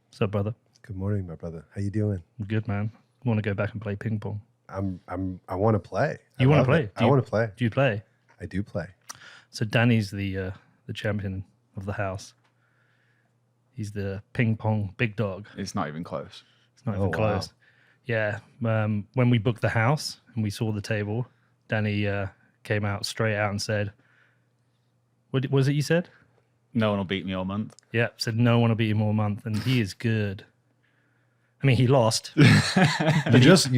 What's up, brother? Good morning, my brother. How you doing? I'm good, man. I want to go back and play ping pong. I want to play. You want to play? I want to play. Do you play? I do play. So Danny's the champion of the house. He's the ping pong big dog. It's not even close. It's not even close. Wow. Yeah. When we booked the house and we saw the table, Danny came out straight out and said, "What was it you said?" No one will beat me all month. Yeah, said no one will beat him all month, and he is good. I mean, he lost. You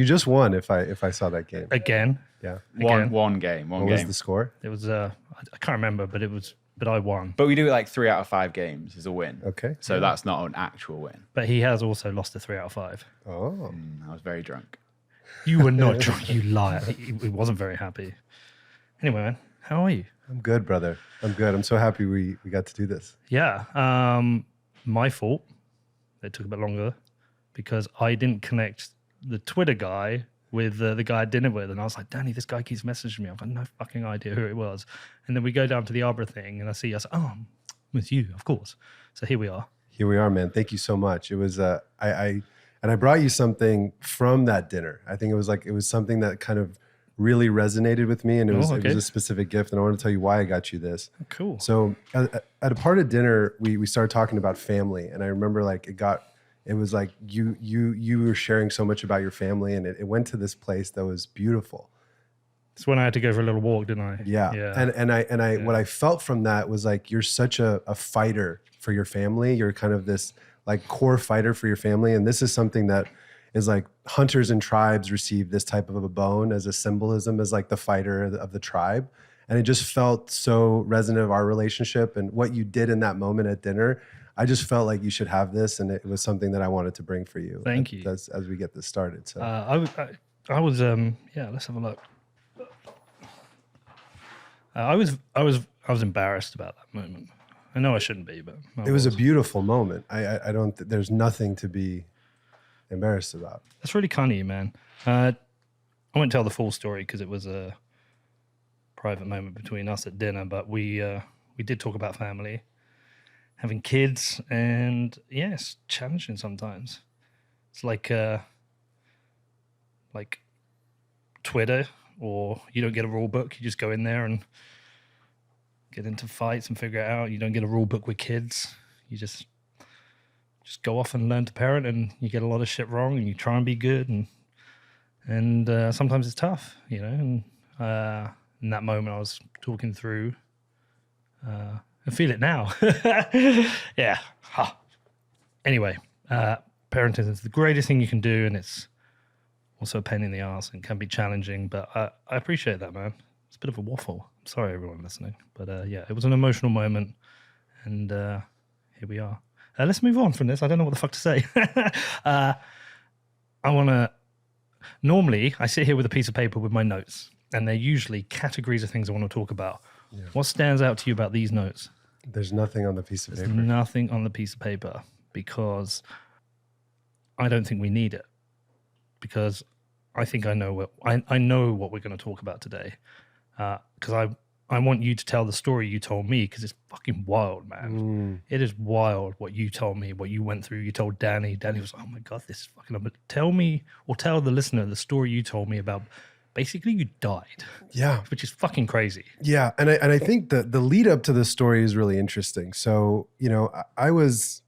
just won. If I saw that game again. Yeah. One game. What was the score? It was I can't remember, but I won. But we do it like 3 out of 5 games is a win. Okay. So that's not an actual win. But he has also lost a 3 out of 5. Oh. I was very drunk. You were not drunk, you liar. He wasn't very happy. Anyway, man, how are you? I'm good, brother. I'm good. I'm so happy we got to do this. Yeah. My fault. It took a bit longer because I didn't connect the Twitter guy with the guy I had dinner with. And I was like, Danny, this guy keeps messaging me. I've got no fucking idea who it was. And then we go down to the Arbor thing and I see us, it's you, of course. So here we are. Here we are, man. Thank you so much. It was, I brought you something from that dinner. I think it was something that kind of really resonated with me, and it was a specific gift, and I want to tell you why I got you this. Cool. So at a part of dinner, we started talking about family, and I remember it was like you were sharing so much about your family, and it went to this place that was beautiful. It's when I had to go for a little walk, didn't I? Yeah. And what I felt from that was like you're such a fighter for your family. You're kind of this like core fighter for your family, and this is something that is like hunters and tribes receive this type of a bone as a symbolism, as like the fighter of the tribe. And it just felt so resonant of our relationship and what you did in that moment at dinner. I just felt like you should have this, and it was something that I wanted to bring for you. Thank you. As we get this started. So I was let's have a look. I was embarrassed about that moment. I know I shouldn't be, but it was a beautiful moment. I don't. There's nothing to be embarrassed about. That's really kind of you, man. I won't tell the full story because it was a private moment between us at dinner, but we did talk about family, having kids, and it's challenging sometimes. It's like Twitter, or you don't get a rule book. You just go in there and get into fights and figure it out. You don't get a rule book with kids. You just go off and learn to parent, and you get a lot of shit wrong, and you try and be good, and sometimes it's tough, and in that moment I was talking through, I feel it now. Yeah. Huh. Anyway, parenting is the greatest thing you can do, and it's also a pain in the ass and can be challenging, but I appreciate that, man. It's a bit of a waffle. I'm sorry, everyone listening, but it was an emotional moment, and here we are. Let's move on from this. I don't know what the fuck to say. Normally I sit here with a piece of paper with my notes, and they're usually categories of things I want to talk about. Yeah. What stands out to you about these notes? There's nothing on the piece of paper. There's nothing on the piece of paper because I don't think we need it, because I think I know what we're going to talk about today, because I want you to tell the story you told me, because it's fucking wild, man. It is wild what you told me, what you went through. You told Danny. Danny was like, oh my God, this is fucking... Tell me, or tell the listener the story you told me about basically you died. Yeah. Which is fucking crazy. Yeah. And I think the lead up to this story is really interesting. So, I was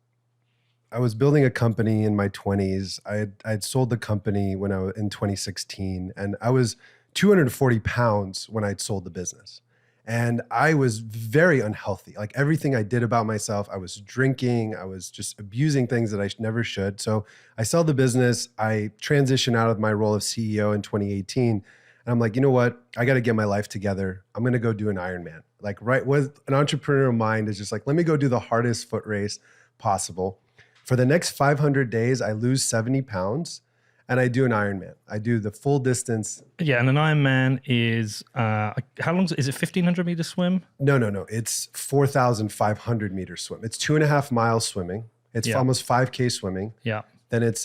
building a company in my 20s. I'd sold the company when I was in 2016, and I was 240 pounds when I'd sold the business. And I was very unhealthy. Like everything I did about myself, I was drinking, I was just abusing things that I never should. So I sell the business. I transition out of my role of CEO in 2018. And I'm like, you know what? I got to get my life together. I'm going to go do an Ironman. Like, right, with an entrepreneurial mind is just like, let me go do the hardest foot race possible. For the next 500 days, I lose 70 pounds. And I do an Ironman. I do the full distance. Yeah, and an Ironman is, how long is it 1,500 meter swim? No. It's 4,500 meter swim. It's 2.5 miles swimming. It's almost 5K swimming. Yeah. Then it's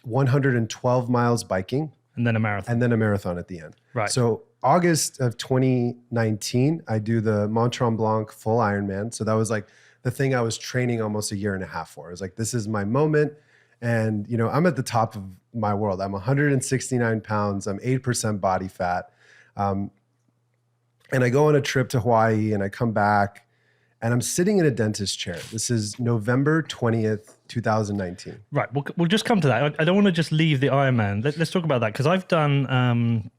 112 miles biking. And then a marathon. And then a marathon at the end. Right. So August of 2019, I do the Mont Tremblant full Ironman. So that was like the thing I was training almost a year and a half for. I was like, this is my moment. And, you know, I'm at the top of my world. I'm 169 pounds. I'm 8% body fat. And I go on a trip to Hawaii and I come back and I'm sitting in a dentist chair. This is November 20th, 2019. Right. We'll just come to that. I don't want to just leave the Ironman. Let's talk about that because I've done,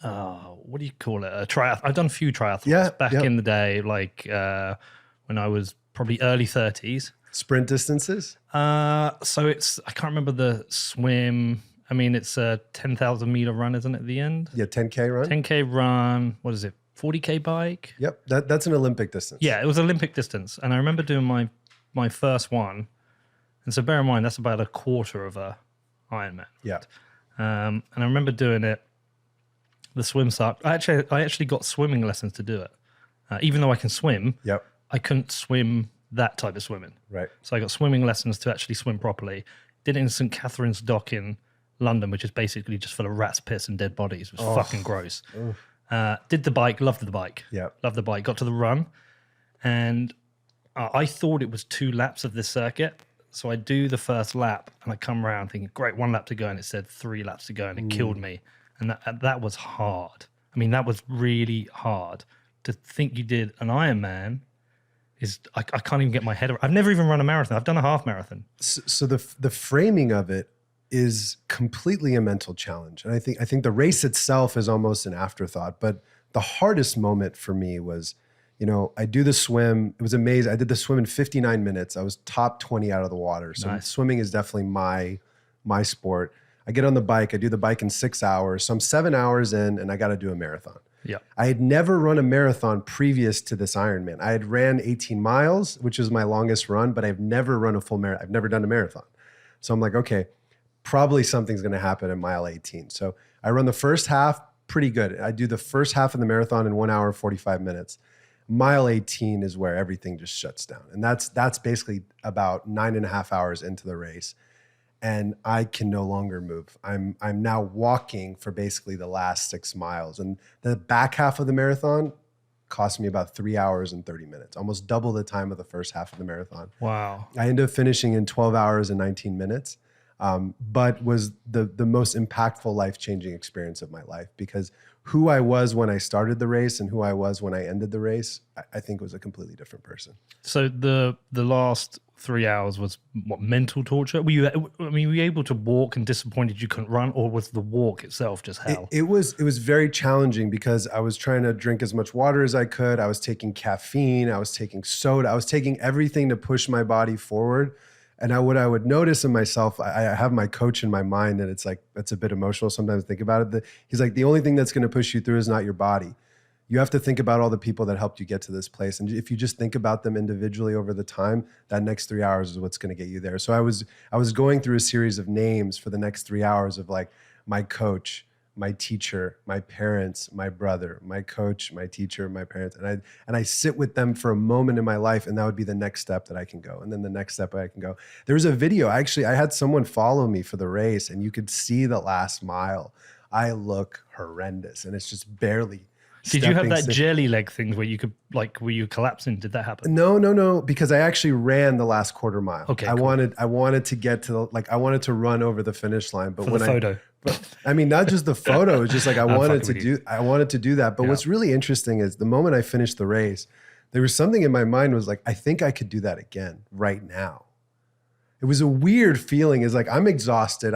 what do you call it? A triathlon. I've done a few triathlons back in the day, like when I was probably early 30s. Sprint distances? So it's, I can't remember the swim. I mean, it's a 10,000 meter run, isn't it, at the end? Yeah, 10K run? 10K run. What is it? 40K bike? Yep, that's an Olympic distance. Yeah, it was Olympic distance. And I remember doing my first one. And so bear in mind, that's about a quarter of a Ironman. Yeah. And I remember doing it. The swim sucked. I actually got swimming lessons to do it. Even though I can swim, Yep. I couldn't swim that type of swimming. Right. So I got swimming lessons to actually swim properly. Did it in St. Catherine's Dock in London, which is basically just full of rats, piss, and dead bodies. It was fucking gross. Did the bike, loved the bike. Yeah. Loved the bike. Got to the run, and I thought it was 2 laps of this circuit. So I do the first lap, and I come around thinking, great, 1 lap to go, and it said 3 laps to go, and it killed me. And that was hard. I mean, that was really hard. To think you did an Ironman is, I can't even get my head around. I've never even run a marathon. I've done a half marathon. So the framing of it is completely a mental challenge. And I think the race itself is almost an afterthought. But the hardest moment for me was, you know, I do the swim. It was amazing. I did the swim in 59 minutes. I was top 20 out of the water. So Nice. Swimming is definitely my sport. I get on the bike. I do the bike in 6 hours. So I'm 7 hours in and I got to do a marathon. Yeah. I had never run a marathon previous to this Ironman. I had ran 18 miles, which is my longest run, but I've never run a full marathon. I've never done a marathon. So I'm like, okay, probably something's going to happen at mile 18. So I run the first half pretty good. I do the first half of the marathon in 1 hour, 45 minutes. Mile 18 is where everything just shuts down. And that's basically about 9.5 hours into the race. And I can no longer move. I'm now walking for basically the last 6 miles. And the back half of the marathon cost me about 3 hours and 30 minutes, almost double the time of the first half of the marathon. Wow. I ended up finishing in 12 hours and 19 minutes, but was the most impactful, life-changing experience of my life, because who I was when I started the race and who I was when I ended the race, I think was a completely different person. So the last 3 hours was what, mental torture? Were you able to walk and disappointed you couldn't run, or was the walk itself just hell? It was very challenging because I was trying to drink as much water as I could. I was taking caffeine, I was taking soda, I was taking everything to push my body forward. And what I would notice in myself, I have my coach in my mind, and it's like, that's a bit emotional sometimes to think about it. He's like, the only thing that's going to push you through is not your body. You have to think about all the people that helped you get to this place. And if you just think about them individually over the time, that next 3 hours is what's going to get you there. So I was going through a series of names for the next 3 hours of like my coach, my teacher, my parents, my brother, my coach, my teacher, my parents. And I sit with them for a moment in my life, and that would be the next step that I can go. And then the next step I can go. There was a video, actually, I had someone follow me for the race, and you could see the last mile. I look horrendous, and it's just barely. Did you have that jelly leg thing where you could, like, were you collapsing? Did that happen? No, because I actually ran the last quarter mile. Okay, I cool. wanted to get to I wanted to run over the finish line, but For when the photo. I mean, not just the photo, it's just like I wanted fucking to do that. But Yeah. what's really interesting is the moment I finished the race, there was something in my mind was like, I think I could do that again right now. It was a weird feeling. It's like, I'm exhausted.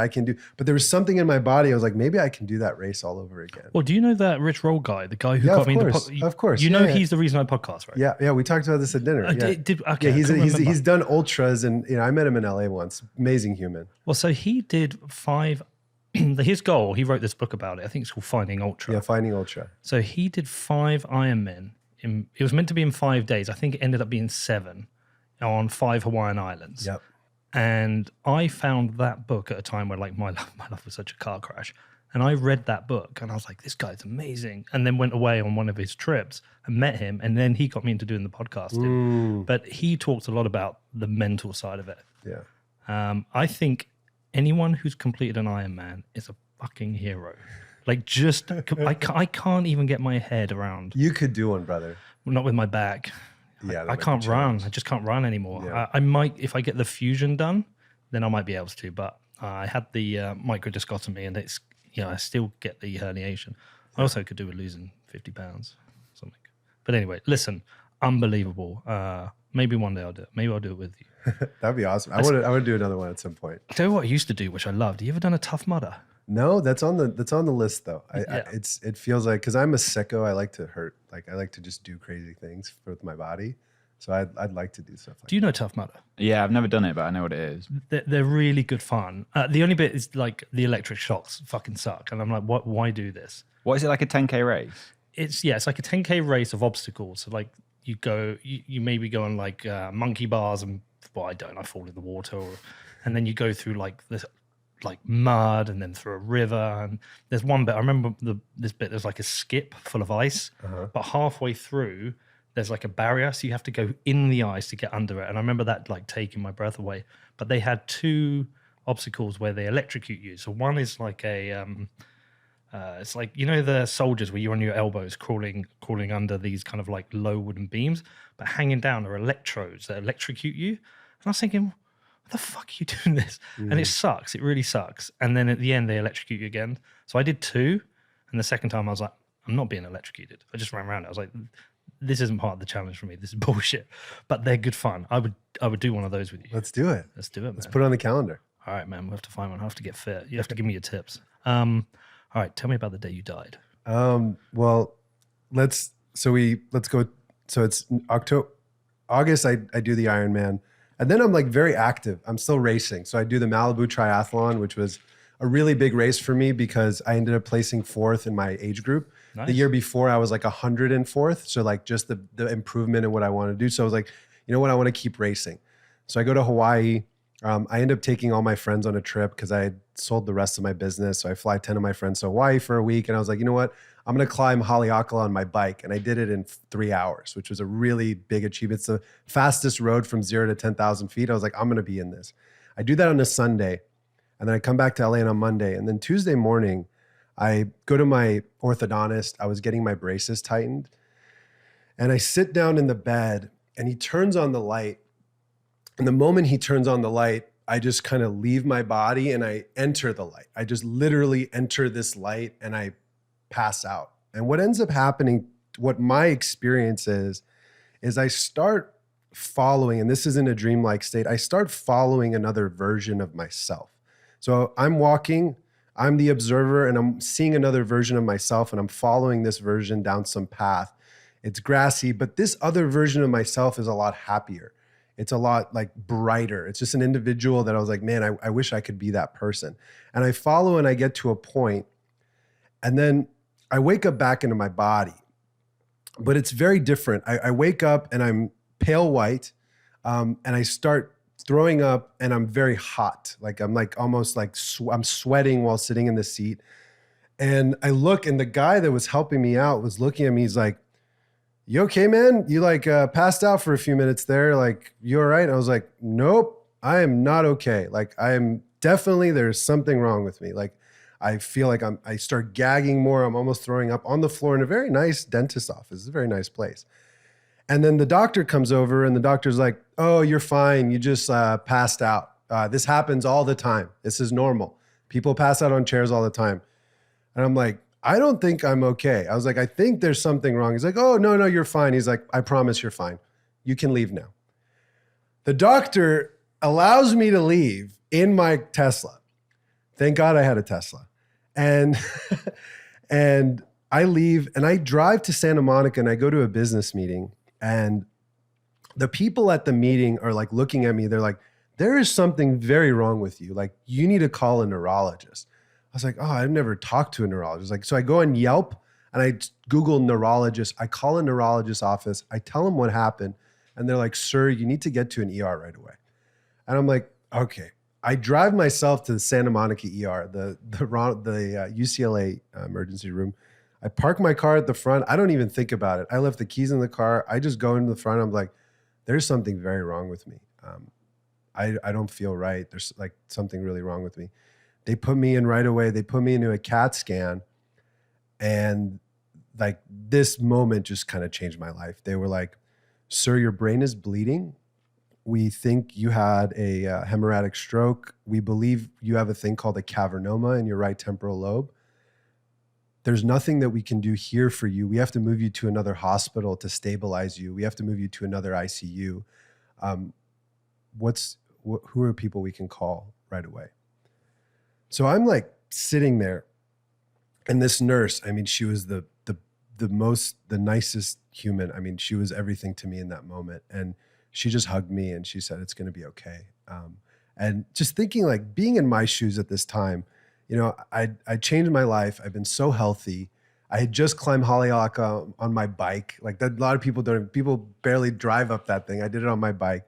But there was something in my body. I was like, maybe I can do that race all over again. Well, do you know that Rich Roll guy, the guy who got me into Of course. You know, Yeah. he's the reason I podcast, right? Yeah. We talked about this at dinner. Yeah. Okay, He's done ultras, and I met him in LA once. Amazing human. Well, so he did 5. His goal, he wrote this book about it. I think it's called Finding Ultra. Yeah, Finding Ultra. So he did 5 Ironmen. It was meant to be in 5 days. I think it ended up being 7 on 5 Hawaiian islands. Yep. And I found that book at a time where, like, my life was such a car crash. And I read that book and I was like, this guy's amazing. And then went away on one of his trips and met him. And then he got me into doing the podcasting. But he talked a lot about the mental side of it. Yeah. I think anyone who's completed an Ironman is a fucking hero. Like, just, I can't even get my head around. You could do one, brother. Not with my back. Yeah, that I might be can't run. challenge. I just can't run anymore. Yeah. I might, if I get the fusion done, then I might be able to. But I had the microdiscotomy, and it's I still get the herniation. I also could do with losing 50 pounds, something. But anyway, listen, unbelievable. Maybe one day I'll do it. Maybe I'll do it with you. That'd be awesome. I want to do another one at some point. Tell you what I used to do, which I loved. You ever done a Tough Mudder? No, that's on the list though. Yeah. It feels like, because I'm a sicko, I like to hurt. Like I like to just do crazy things with my body. So I'd like to do stuff like that. Do you know Tough Mudder? Yeah, I've never done it, but I know what it is. They're really good fun. The only bit is like the electric shocks fucking suck. And I'm like, what? Why do this? What is it, like a 10K race? It's like a 10K race of obstacles. So like you maybe go on like monkey bars, and I fall in the water, and then you go through like this like mud, and then through a river. And there's one bit I remember this bit. There's like a skip full of ice, but halfway through there's like a barrier, so you have to go in the ice to get under it. And I remember that like taking my breath away. But they had two obstacles where they electrocute you. So one is like a it's like, the soldiers where you're on your elbows crawling under these kind of like low wooden beams, but hanging down are electrodes that electrocute you. And I was thinking, what the fuck are you doing this? And it sucks. It really sucks. And then at the end, they electrocute you again. So I did two. And the second time I was like, I'm not being electrocuted. I just ran around it. I was like, this isn't part of the challenge for me. This is bullshit. But they're good fun. I would do one of those with you. Let's do it. Let's do it, man. Let's put it on the calendar. All right, man. We'll have to find one. I have to get fit. You have to give me your tips. All right, tell me about the day you died. Well, let's go. So it's August. I do the Ironman, and then I'm like very active. I'm still racing. So I do the Malibu Triathlon, which was a really big race for me because I ended up placing 4th in my age group. Nice. The year before I was like 104th. So like just the improvement in what I want to do. So I was like, you know what? I want to keep racing. So I go to Hawaii. I end up taking all my friends on a trip because I had sold the rest of my business. So I fly 10 of my friends to Hawaii for a week. And I was like, you know what? I'm going to climb Haleakala on my bike. And I did it in 3 hours, which was a really big achievement. It's the fastest road from 0 to 10,000 feet. I was like, I'm going to be in this. I do that on a Sunday. And then I come back to LA on Monday. And then Tuesday morning, I go to my orthodontist. I was getting my braces tightened. And I sit down in the bed and he turns on the light. And the moment he turns on the light, I just kind of leave my body and I enter the light. I just literally enter this light and I pass out. And what ends up happening, what my experience is I start following, and this isn't a dreamlike state, I start following another version of myself. So I'm walking, I'm the observer, and I'm seeing another version of myself, and I'm following this version down some path. It's grassy, but this other version of myself is a lot happier. It's a lot like brighter. It's just an individual that I was like, man, I wish I could be that person. And I follow and I get to a point, and then I wake up back into my body. But it's very different. I wake up and I'm pale white, and I start throwing up and I'm very hot. Like I'm like almost like I'm sweating while sitting in the seat. And I look, and the guy that was helping me out was looking at me. He's like, you okay, man? You like passed out for a few minutes there. Like, you all right? And I was like, nope, I am not okay. Like, I am definitely, there's something wrong with me. Like, I feel like I start gagging more. I'm almost throwing up on the floor in a very nice dentist office. It's a very nice place. And then the doctor comes over and the doctor's like, oh, you're fine. You just passed out. This happens all the time. This is normal. People pass out on chairs all the time. And I'm like, I don't think I'm okay. I was like, I think there's something wrong. He's like, oh, no, you're fine. He's like, I promise you're fine. You can leave now. The doctor allows me to leave in my Tesla. Thank God I had a Tesla. And, and I leave and I drive to Santa Monica and I go to a business meeting, and the people at the meeting are like looking at me. They're like, there is something very wrong with you. Like, you need to call a neurologist. I was like, oh, I've never talked to a neurologist. Like, so I go on Yelp and I Google neurologist. I call a neurologist's office. I tell them what happened. And they're like, sir, you need to get to an ER right away. And I'm like, okay. I drive myself to the Santa Monica ER, the UCLA emergency room. I park my car at the front. I don't even think about it. I left the keys in the car. I just go into the front. I'm like, there's something very wrong with me. I don't feel right. There's like something really wrong with me. They put me in right away. They put me into a CAT scan. And like this moment just kind of changed my life. They were like, sir, your brain is bleeding. We think you had a hemorrhagic stroke. We believe you have a thing called a cavernoma in your right temporal lobe. There's nothing that we can do here for you. We have to move you to another hospital to stabilize you. We have to move you to another ICU. Who are people we can call right away? So I'm like sitting there, and this nurse, I mean, she was the nicest human. I mean, she was everything to me in that moment. And she just hugged me and she said, it's going to be okay. And just thinking, like, being in my shoes at this time, you know, I changed my life. I've been so healthy. I had just climbed Haleakala on my bike. Like, that, a lot of people don't, people barely drive up that thing. I did it on my bike.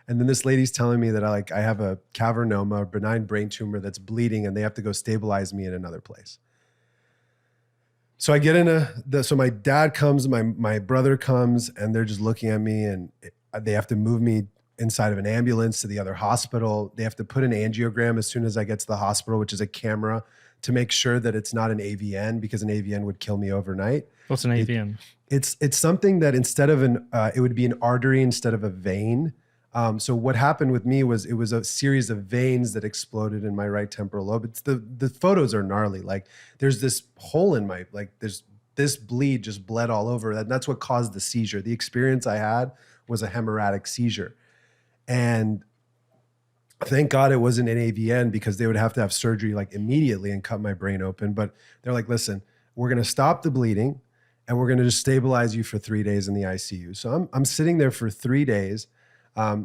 And then this lady's telling me that I have a cavernoma, a benign brain tumor that's bleeding, and they have to go stabilize me in another place. So I get so my dad comes, my brother comes, and they're just looking at me, and they have to move me inside of an ambulance to the other hospital. They have to put an angiogram as soon as I get to the hospital, which is a camera, to make sure that it's not an AVN, because an AVN would kill me overnight. What's an AVN? It's something that instead of it would be an artery instead of a vein. So what happened with me was it was a series of veins that exploded in my right temporal lobe. It's the photos are gnarly. Like, there's this hole in my, like, there's this bleed just bled all over. That's what caused the seizure. The experience I had was a hemorrhagic seizure. And thank God it wasn't an AVN, because they would have to have surgery like immediately and cut my brain open. But they're like, listen, we're going to stop the bleeding and we're going to just stabilize you for 3 days in the ICU. So I'm sitting there for 3 days.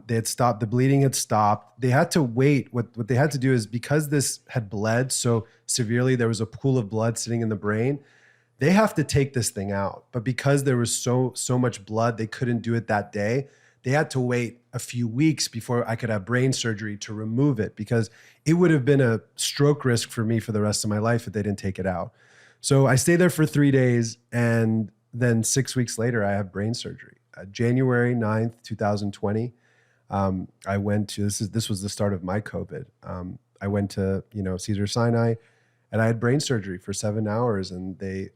They had stopped, the bleeding had stopped. They had to wait. What they had to do is, because this had bled so severely, there was a pool of blood sitting in the brain. They have to take this thing out. But because there was so much blood, they couldn't do it that day. They had to wait a few weeks before I could have brain surgery to remove it, because it would have been a stroke risk for me for the rest of my life if they didn't take it out. So I stayed there for 3 days, and then 6 weeks later, I have brain surgery. January 9th, 2020. I went to, this was the start of my COVID. I went to, Cedars-Sinai, and I had brain surgery for 7 hours, and they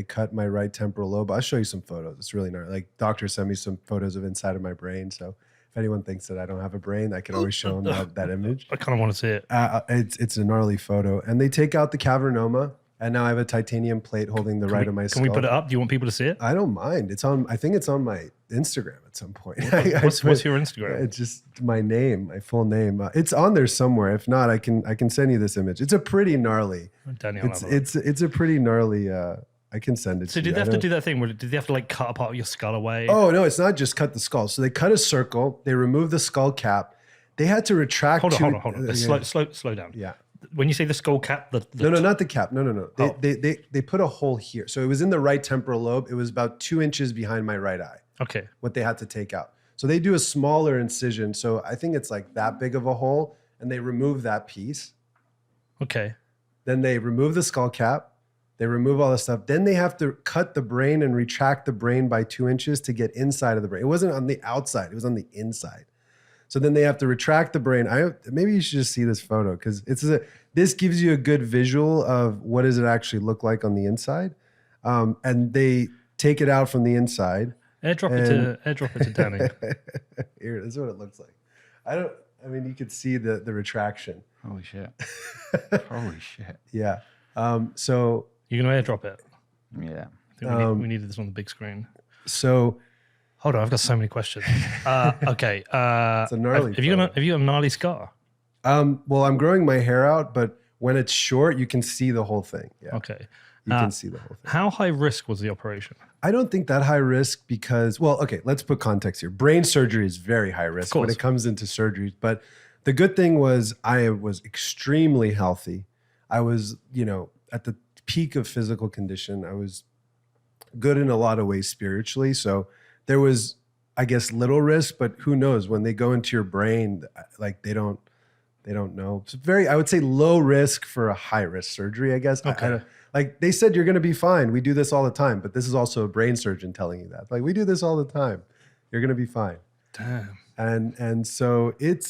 cut my right temporal lobe. I'll show you some photos. It's really gnarly. Like, doctors sent me some photos of inside of my brain. So if anyone thinks that I don't have a brain, I can always show them that image. I kind of want to see it. It's a gnarly photo. And they take out the cavernoma, and now I have a titanium plate holding the right of my skull. Can we put it up? Do you want people to see it? I don't mind. I think it's on my Instagram at some point. What's your Instagram? It's just my name, my full name. It's on there somewhere. If not, I can send you this image. It's a pretty gnarly. It's a pretty gnarly. I can send it. So did they have to do that thing where did they have to like cut a part of your skull away? Oh no, it's not just cut the skull. So they cut a circle. They remove the skull cap. They had to retract. Hold on. Slow down. Yeah. When you say the skull cap, no, not the cap. No. They put a hole here. So it was in the right temporal lobe. It was about 2 inches behind my right eye. Okay. What they had to take out. So they do a smaller incision. So I think it's like that big of a hole, and they remove that piece. Okay. Then they remove the skull cap. They remove all the stuff. Then they have to cut the brain and retract the brain by 2 inches to get inside of the brain. It wasn't on the outside. It was on the inside. So then they have to retract the brain. Maybe you should just see this photo, because this gives you a good visual of what does it actually look like on the inside. And they take it out from the inside. Airdrop it to Danny. Here, this is what it looks like. I mean, you could see the retraction. Holy shit. Holy shit. Yeah. So you're gonna airdrop it? Yeah. I think we needed this on the big screen. So hold on, I've got so many questions. Okay. It's a gnarly. Have you got a gnarly scar? Well, I'm growing my hair out, but when it's short, you can see the whole thing. Yeah. Okay. You can see the whole thing. How high risk was the operation? I don't think that high risk, because, well, okay, let's put context here. Brain surgery is very high risk when it comes into surgeries. But the good thing was I was extremely healthy. I was, at the peak of physical condition. I was good in a lot of ways spiritually. So there was, I guess, little risk, but who knows when they go into your brain, like they don't know. It's I would say low risk for a high risk surgery, I guess. Okay. Like they said, you're going to be fine. We do this all the time, but this is also a brain surgeon telling you that. Like, we do this all the time. You're going to be fine. Damn. And so it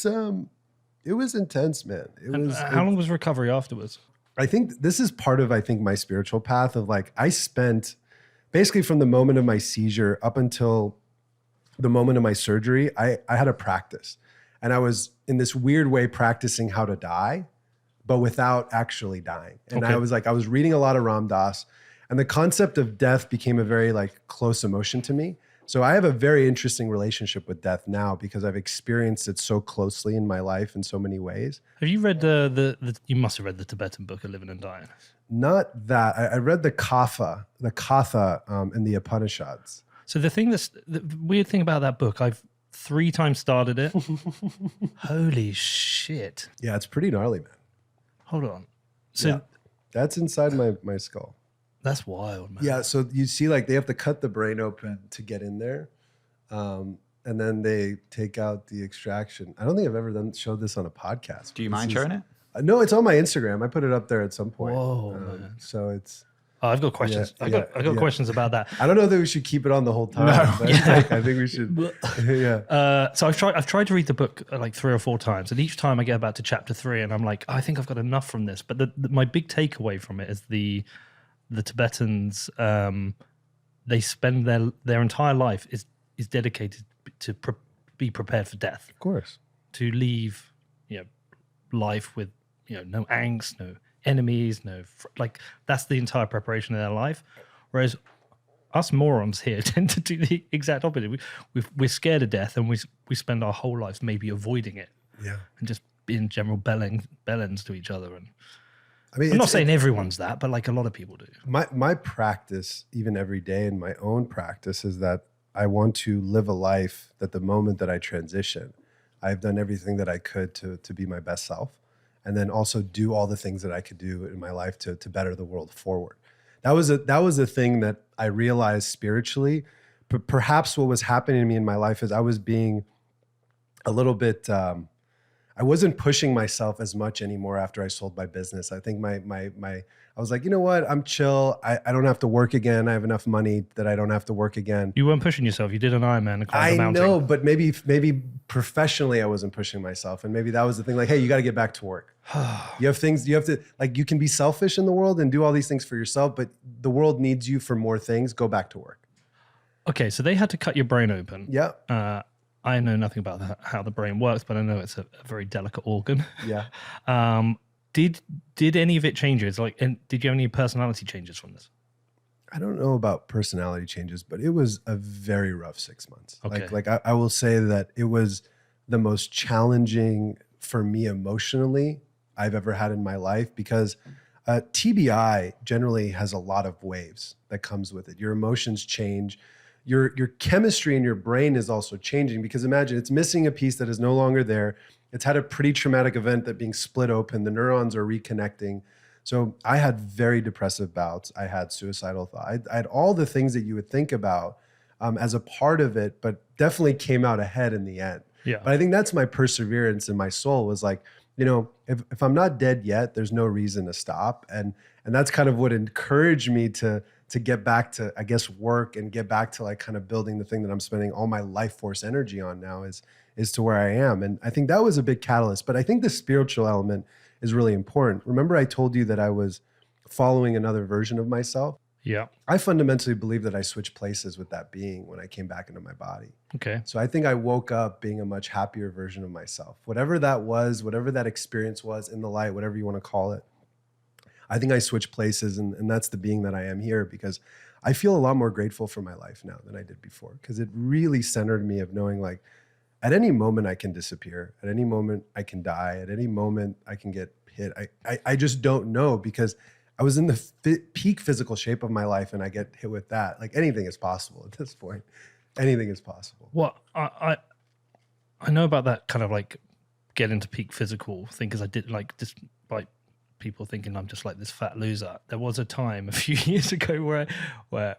was intense, man. How long was recovery afterwards? I think this is part of, my spiritual path of, like, I spent basically from the moment of my seizure up until the moment of my surgery, I had a practice, and I was in this weird way practicing how to die, but without actually dying. And Okay. I was reading a lot of Ram Dass, and the concept of death became a very like close emotion to me. So I have a very interesting relationship with death now because I've experienced it so closely in my life in so many ways. Have you read the you must have read the Tibetan book of Living and Dying. Not that I read the Katha in the Upanishads. So the weird thing about that book, I've 3 times started it. Holy shit. Yeah, it's pretty gnarly, man. Hold on. So Yeah. That's inside my skull. that's wild, man. Yeah, so you see, like they have to cut the brain open to get in there, and then they take out the extraction. I don't think I've ever showed this on a podcast. Do you mind showing it? No, it's on my Instagram. I put it up there at some point. Whoa, man. So it's. Oh, I've got questions. Yeah, I got yeah. questions about that. I don't know that we should keep it on the whole time. No. But like, I think we should. Yeah. So I've tried to read the book like 3 or 4 times, and each time I get about to chapter 3, and I'm like, I think I've got enough from this. But my big takeaway from it is the Tibetans, they spend their entire life is dedicated to be prepared for death, Of course. to leave life with no angst, no enemies, like that's the entire preparation of their life. Whereas us morons here tend to do the exact opposite. We're scared of death, and we spend our whole lives maybe avoiding it, Yeah. and just being general bellends to each other. And I mean, I'm not saying everyone's that, but like a lot of people do. my practice, even every day in my own practice, is that I want to live a life that the moment that I transition, I've done everything that I could to be my best self, and then also do all the things that I could do in my life to better the world forward. That was a thing that I realized spiritually. But perhaps what was happening to me in my life is I was being a little bit. I wasn't pushing myself as much anymore after I sold my business. I think I was like, you know what? I'm chill. I don't have to work again. I have enough money that I don't have to work again. You weren't pushing yourself. You did an Ironman and climbed the I mountain. know, but maybe professionally I wasn't pushing myself. And maybe that was the thing, like, hey, you got to get back to work. You have things, you have to, like, you can be selfish in the world and do all these things for yourself, but the world needs you for more things. Go back to work. Okay, so they had to cut your brain open. Yeah. I know nothing about how the brain works, but I know it's a very delicate organ. Yeah. Did any of it changes? Like, and did you have any personality changes from this? I don't know about personality changes, but it was a very rough 6 months. Okay. Like I will say that it was the most challenging for me emotionally I've ever had in my life, because TBI generally has a lot of waves that comes with it. Your emotions change. Your chemistry in your brain is also changing, because imagine it's missing a piece that is no longer there. It's had a pretty traumatic event that being split open. The neurons are reconnecting. So I had very depressive bouts. I had suicidal thoughts. I had all the things that you would think about as a part of it, but definitely came out ahead in the end. Yeah. But I think that's my perseverance in my soul, was like, if I'm not dead yet, there's no reason to stop. And that's kind of what encouraged me to get back to, I guess, work, and get back to like kind of building the thing that I'm spending all my life force energy on now is to where I am. And I think that was a big catalyst. But I think the spiritual element is really important. Remember I told you that I was following another version of myself? Yeah. I fundamentally believe that I switched places with that being when I came back into my body. Okay. So I think I woke up being a much happier version of myself. Whatever that was, whatever that experience was in the light, whatever you want to call it, I think I switched places, and that's the being that I am here, because I feel a lot more grateful for my life now than I did before, because it really centered me of knowing, like, at any moment I can disappear, at any moment I can die, at any moment I can get hit. I just don't know, because I was in the peak physical shape of my life, and I get hit with that. Like, anything is possible at this point. Anything is possible. Well, I know about that kind of like get into peak physical thing, because I did, like, despite people thinking I'm just like this fat loser, there was a time a few years ago where it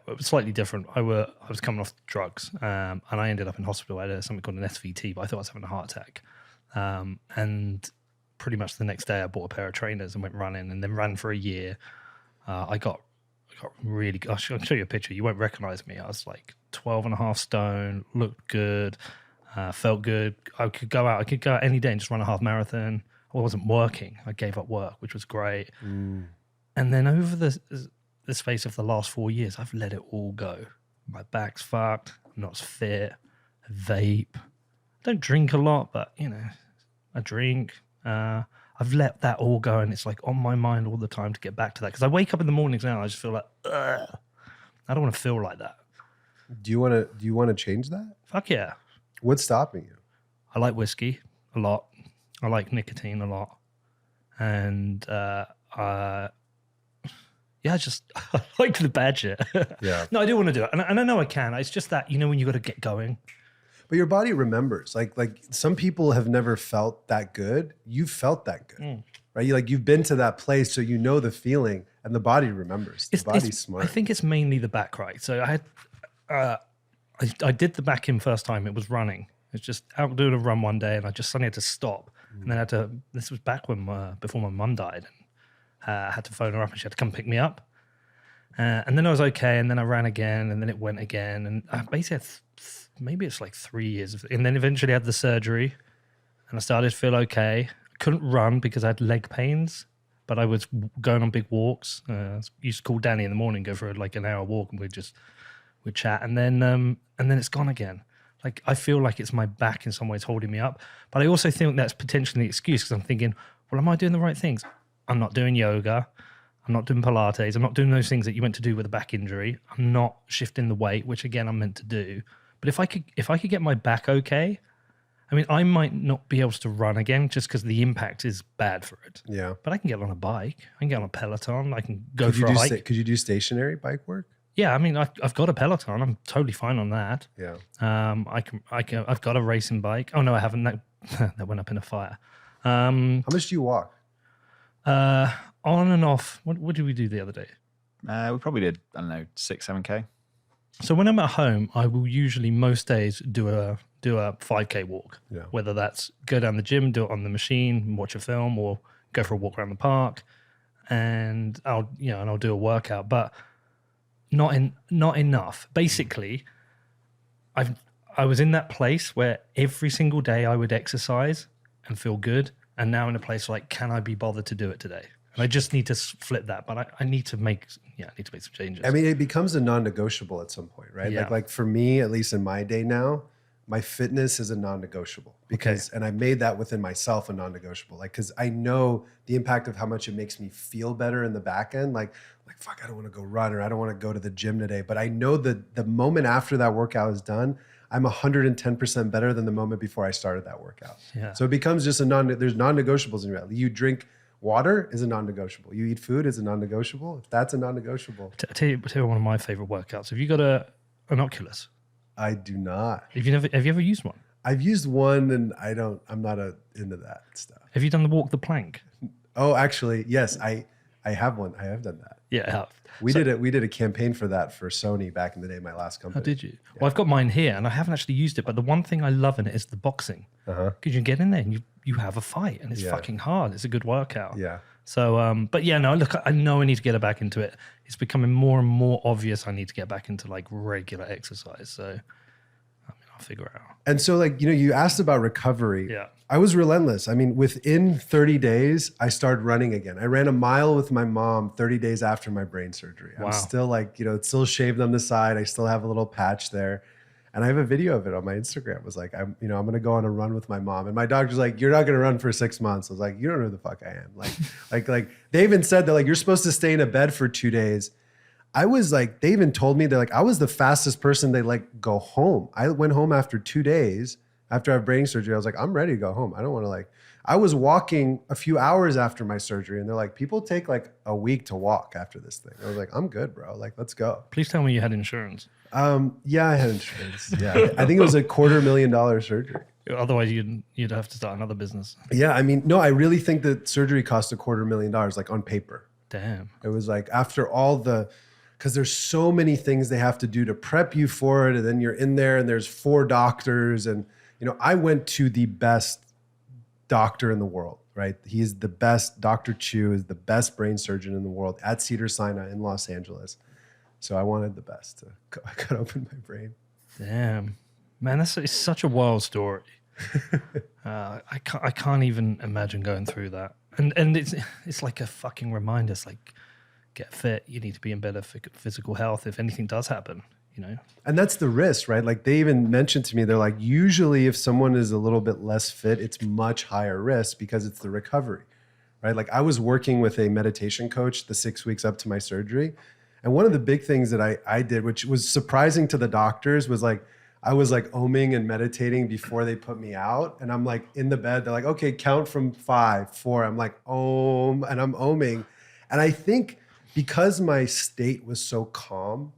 was slightly different. I was coming off drugs, and I ended up in hospital. I had something called an SVT, but I thought I was having a heart attack. And pretty much the next day I bought a pair of trainers and went running, and then ran for a year. I got really good. I'll show you a picture. You won't recognize me. I was like 12.5 stone, looked good, felt good. I could go out any day and just run a half marathon. I wasn't working. I gave up work, which was great. And then over the space of the last 4 years, I've let it all go. My back's fucked. I'm not as fit. I vape. I don't drink a lot, but you know, I drink. I've let that all go, and it's like on my mind all the time to get back to that. Because I wake up in the mornings now, and I just feel like, ugh, I don't want to feel like that. Do you want to change that? Fuck yeah. What's stopping you? I like whiskey a lot. I like nicotine a lot. And I just I like the bad shit. Yeah. No, I do want to do it. And I know I can. It's just that, you know, when you got to get going. But your body remembers. Like some people have never felt that good. You've felt that good, right? You've been to that place, so you know the feeling, and the body remembers. The body's smart. I think it's mainly the back, right? So I had, I did the back in first time. It was running. It was just out doing a run one day, and I just suddenly had to stop, and then I had to. This was back when before my mum died, and I had to phone her up, and she had to come pick me up. And then I was okay, and then I ran again, and then it went again, and I basically had maybe it's like 3 years and then eventually I had the surgery, and I started to feel okay. I couldn't run because I had leg pains, but I was going on big walks. I used to call Danny in the morning, go for like an hour walk, and we'd chat, and then it's gone again. Like I feel like it's my back in some ways holding me up, but I also think that's potentially an excuse because I'm thinking, well, am I doing the right things? I'm not doing yoga. I'm not doing Pilates. I'm not doing those things that you meant to do with a back injury. I'm not shifting the weight, which again I'm meant to do. But if I could get my back okay, I mean, I might not be able to run again just because the impact is bad for it. Yeah. But I can get on a bike. I can get on a Peloton. I can go for a hike. Could you do stationary bike work? Yeah, I mean, I've got a Peloton. I'm totally fine on that. Yeah. I've got a racing bike. Oh no, I haven't. That went up in a fire. How much do you walk? On and off. What did we do the other day? We probably did, I don't know, 6-7K. So when I'm at home, I will usually most days do a 5K walk. Yeah. Whether that's go down the gym, do it on the machine, watch a film, or go for a walk around the park, and I'll do a workout, but not enough. Basically, I was in that place where every single day I would exercise and feel good, and now in a place like, can I be bothered to do it today? And I just need to flip that, but I need to make some changes. I mean, it becomes a non-negotiable at some point, right? Yeah. Like for me, at least in my day now, my fitness is a non-negotiable because, and I made that within myself a non-negotiable. Like, cause I know the impact of how much it makes me feel better in the back end. Like fuck, I don't want to go run or I don't want to go to the gym today. But I know that the moment after that workout is done, I'm 110% better than the moment before I started that workout. Yeah. So it becomes just there's non-negotiables in reality. You drink water is a non-negotiable. You eat food is a non-negotiable. If that's a non-negotiable. Tell you one of my favorite workouts. Have you got an Oculus? I do not. Have you ever used one? I've used one and I'm not into that stuff. Have you done the walk the plank? Oh, actually, yes, I have one. I have done that. Yeah, I have. We did a campaign for that for Sony back in the day, my last company. Oh, did you? Yeah. Well, I've got mine here and I haven't actually used it, but the one thing I love in it is the boxing. Because you get in there and you have a fight and it's fucking hard. It's a good workout. Yeah. So, but yeah, no, look, I know I need to get back into it. It's becoming more and more obvious I need to get back into like regular exercise. So, I mean, I'll figure it out. And so like, you asked about recovery. Yeah. I was relentless. I mean, within 30 days, I started running again. I ran a mile with my mom 30 days after my brain surgery. Wow. I'm still like, it's still shaved on the side. I still have a little patch there. And I have a video of it on my Instagram. It was like, I'm going to go on a run with my mom. And my doctor's like, you're not going to run for 6 months. I was like, you don't know who the fuck I am. Like they even said that like, you're supposed to stay in a bed for 2 days. I was like, they even told me that like, I was the fastest person they like go home. I went home after 2 days after I have brain surgery. I was like, I'm ready to go home. I don't want to I was walking a few hours after my surgery and they're like, people take like a week to walk after this thing. I was like, I'm good, bro. Like, let's go. Please tell me you had insurance. Yeah, I had insurance. Yeah. I think it was a $250,000 surgery. Otherwise you'd have to start another business. Yeah. I mean, no, I really think that surgery cost $250,000, like on paper. Damn. It was like after all because there's so many things they have to do to prep you for it. And then you're in there and there's 4 doctors. And, I went to the best doctor in the world, right? He's the best. Dr. Chu is the best brain surgeon in the world at Cedars-Sinai in Los Angeles. So I wanted the best. I cut open my brain. Damn, man, it's such a wild story. I can't even imagine going through that. And it's like a fucking reminder. It's like, get fit. You need to be in better physical health if anything does happen. you know. And that's the risk, right? Like they even mentioned to me, they're like, usually if someone is a little bit less fit, it's much higher risk because it's the recovery, right? Like I was working with a meditation coach the 6 weeks up to my surgery. And one of the big things that I did, which was surprising to the doctors, was like, I was like oming and meditating before they put me out. And I'm like in the bed, they're like, okay, count from 5, 4. I'm like, om, and I'm oming. And I think because my state was so calm,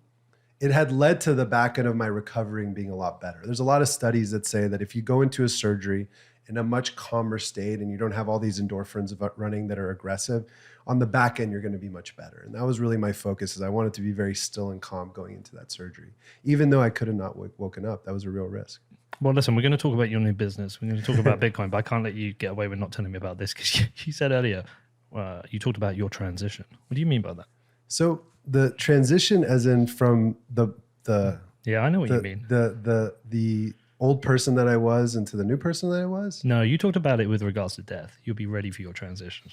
it had led to the back end of my recovering being a lot better. There's a lot of studies that say that if you go into a surgery in a much calmer state and you don't have all these endorphins running that are aggressive, on the back end, you're going to be much better. And that was really my focus, is I wanted to be very still and calm going into that surgery. Even though I could have not woken up, that was a real risk. Well, listen, we're going to talk about your new business. We're going to talk about Bitcoin, but I can't let you get away with not telling me about this because you said earlier, you talked about your transition. What do you mean by that? So the transition as in from the yeah, I know what you mean. The old person that I was into the new person that I was? No, you talked about it with regards to death. You'll be ready for your transition.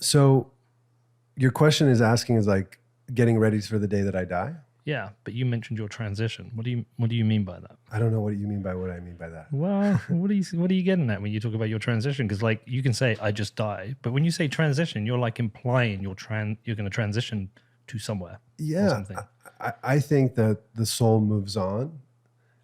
So your question is asking is like getting ready for the day that I die? Yeah, but you mentioned your transition. What do you mean by that? I don't know what you mean by what I mean by that. Well, what are you getting at when you talk about your transition? Because like you can say I just die, but when you say transition, you're like implying you're going to transition to somewhere. Yeah, I think that the soul moves on.